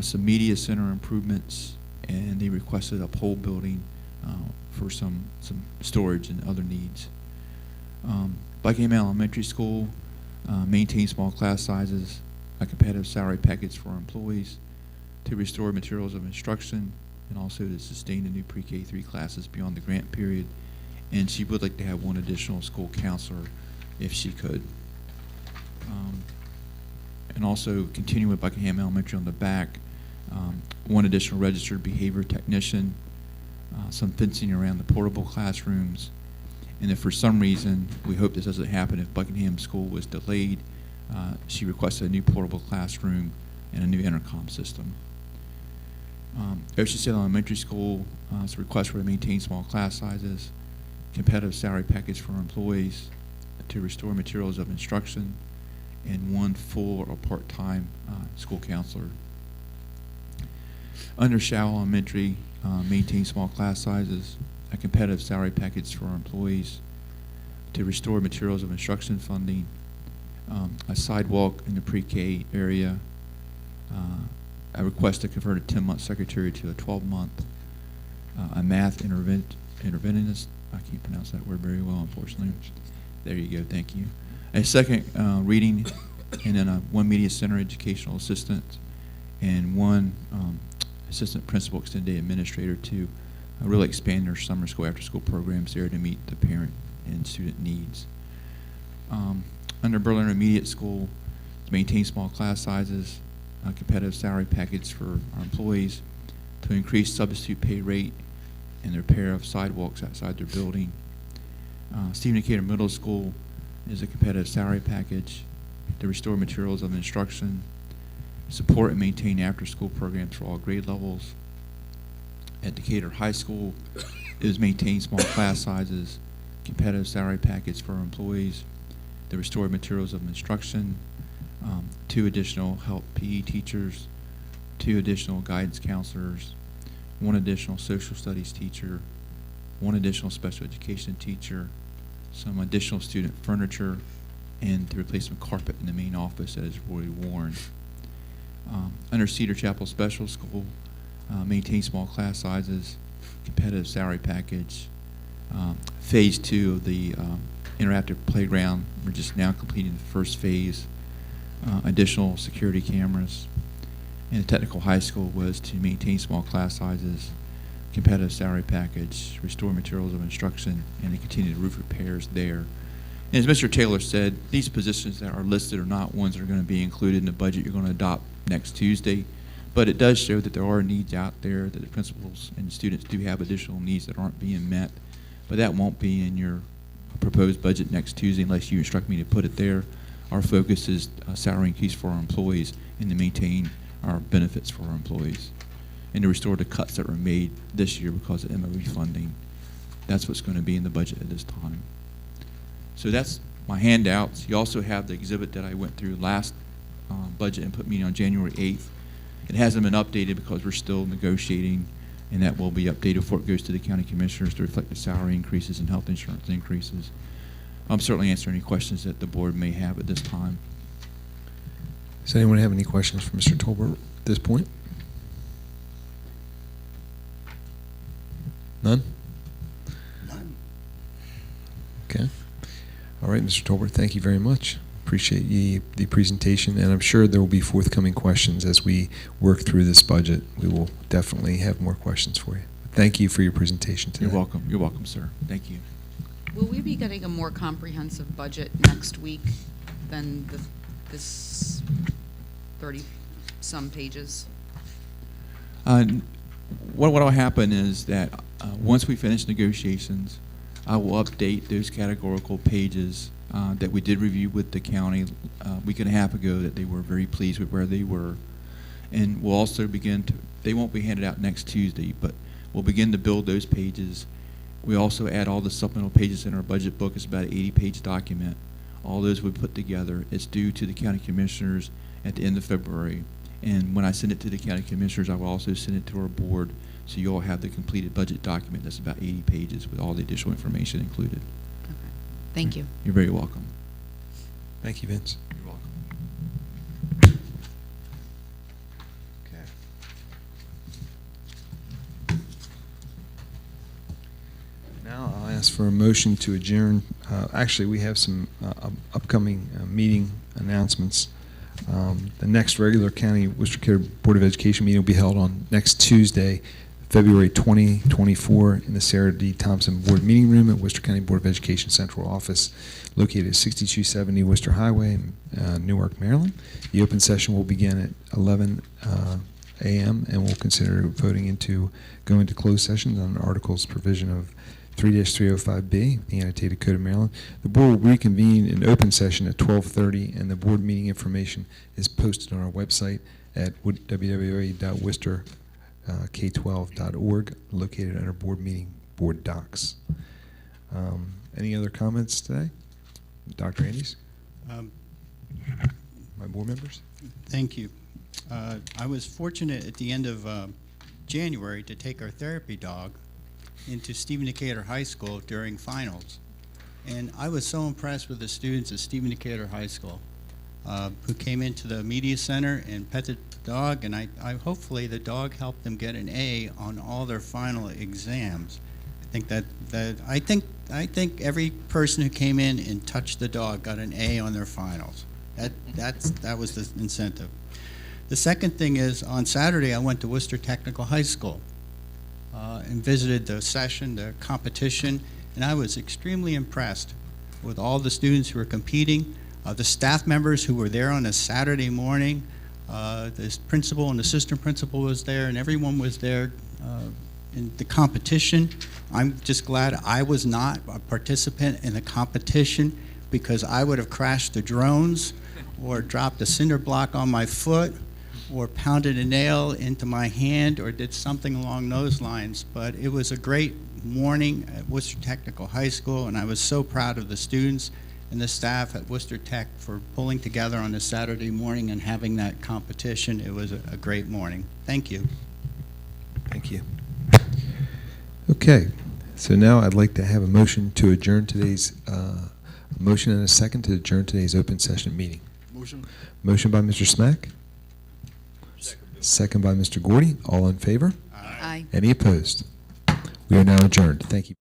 some media center improvements, and they requested a pole building for some storage and other needs. Buckingham Elementary School, maintain small class sizes, a competitive salary package for our employees, to restore materials of instruction, and also to sustain the new pre-K 3 classes beyond the grant period. And she would like to have one additional school counselor if she could. And also continue with Buckingham Elementary on the back, one additional registered behavior technician, some fencing around the portable classrooms, and if for some reason, we hope this doesn't happen, if Buckingham School was delayed, she requested a new portable classroom and a new intercom system. Ocean State Elementary School, it's a request for to maintain small class sizes, competitive salary package for employees, to restore materials of instruction, and one full or part-time school counselor. Under Shaw Elementary, maintain small class sizes, a competitive salary package for our employees, to restore materials of instruction funding, a sidewalk in the pre-K area, a request to convert a 10-month secretary to a 12-month, a math interventionist. I can't pronounce that word very well, unfortunately. There you go. Thank you. A second reading, and then one media center educational assistant, and one assistant principal extended day administrator to really expand their summer school after school programs there to meet the parent and student needs. Under Berlin Intermediate School, to maintain small class sizes, a competitive salary package for our employees, to increase substitute pay rate and the repair of sidewalks outside their building. Stephen Decatur Middle School is a competitive salary package to restore materials of instruction, support and maintain after-school programs for all grade levels. At Decatur High School, it is maintain small class sizes, competitive salary package for our employees, the restored materials of instruction, 2 additional help PE teachers, 2 additional guidance counselors, 1 additional social studies teacher, 1 additional special education teacher, some additional student furniture, and the replacement carpet in the main office that is really worn. Under Cedar Chapel Special School, maintain small class sizes, competitive salary package. Phase 2 of the interactive playground, we're just now completing the first phase. Additional security cameras. And the technical high school was to maintain small class sizes, competitive salary package, restore materials of instruction, and to continue the roof repairs there. And as Mr. Taylor said, these positions that are listed are not ones that are going to be included in the budget you're going to adopt next Tuesday, but it does show that there are needs out there, that the principals and students do have additional needs that aren't being met, but that won't be in your proposed budget next Tuesday unless you instruct me to put it there. Our focus is salary increase for our employees and to maintain our benefits for our employees and to restore the cuts that were made this year because of MOE funding. That's what's going to be in the budget at this time. So that's my handouts. You also have the exhibit that I went through last budget input meeting on January 8th. It hasn't been updated because we're still negotiating, and that will be updated before it goes to the county commissioners to reflect the salary increases and health insurance increases. I'm certainly answering any questions that the board may have at this time. Does anyone have any questions for Mr. Tolbert at this point? None? None. Okay. All right, Mr. Tolbert, thank you very much. Appreciate the presentation, and I'm sure there will be forthcoming questions as we work through this budget. We will definitely have more questions for you. Thank you for your presentation today. You're welcome. You're welcome, sir. Thank you. Will we be getting a more comprehensive budget next week than this 30-some pages? What will happen is that once we finish negotiations, I will update those categorical pages that we did review with the county a week and a half ago, that they were very pleased with where they were. And we'll also begin to, they won't be handed out next Tuesday, but we'll begin to build those pages. We also add all the supplemental pages in our budget book. It's about an 80-page document. All those we put together. It's due to the county commissioners at the end of February. And when I send it to the county commissioners, I will also send it to our board, so you all have the completed budget document that's about 80 pages with all the additional information included. Okay. Thank you. You're very welcome. Thank you, Vince. You're welcome. Okay. Now I'll ask for a motion to adjourn. Actually, we have some upcoming meeting announcements. The next regular County Worcester Board of Education meeting will be held on next Tuesday, February 2024, in the Sarah D. Thompson Board Meeting Room at Worcester County Board of Education Central Office, located at 6270 Worcester Highway, Newark, Maryland. The open session will begin at 11 a.m. and we'll consider voting go into closed sessions on articles provision of 3-305B, the Annotated Code of Maryland. The board will reconvene in open session at 12:30, and the board meeting information is posted on our website at www.worcesterk12.org, located under board meeting board docs. Any other comments today? Dr. Andes? My board members? Thank you. I was fortunate at the end of January to take our therapy dog into Stephen Decatur High School during finals. And I was so impressed with the students at Stephen Decatur High School. who came into the media center and petted the dog, and I hopefully the dog helped them get an A on all their final exams. I think every person who came in and touched the dog got an A on their finals. That was the incentive. The second thing is, on Saturday I went to Worcester Technical High School and visited the session, the competition, and I was extremely impressed with all the students who were competing, the staff members who were there on a Saturday morning. The principal and assistant principal was there, and everyone was there in the competition. I'm just glad I was not a participant in the competition, because I would have crashed the drones or dropped a cinder block on my foot or pounded a nail into my hand or did something along those lines. But it was a great morning at Worcester Technical High School, and I was so proud of the students and the staff at Worcester Tech for pulling together on a Saturday morning and having that competition. It was a great morning. Thank you. Thank you. Okay, so now I'd like to have a motion to adjourn today's, motion and a second to adjourn today's open session meeting. Motion. Motion by Mr. Smack. Second by Mr. Gordy. All in favor? Aye. Any opposed? We are now adjourned. Thank you.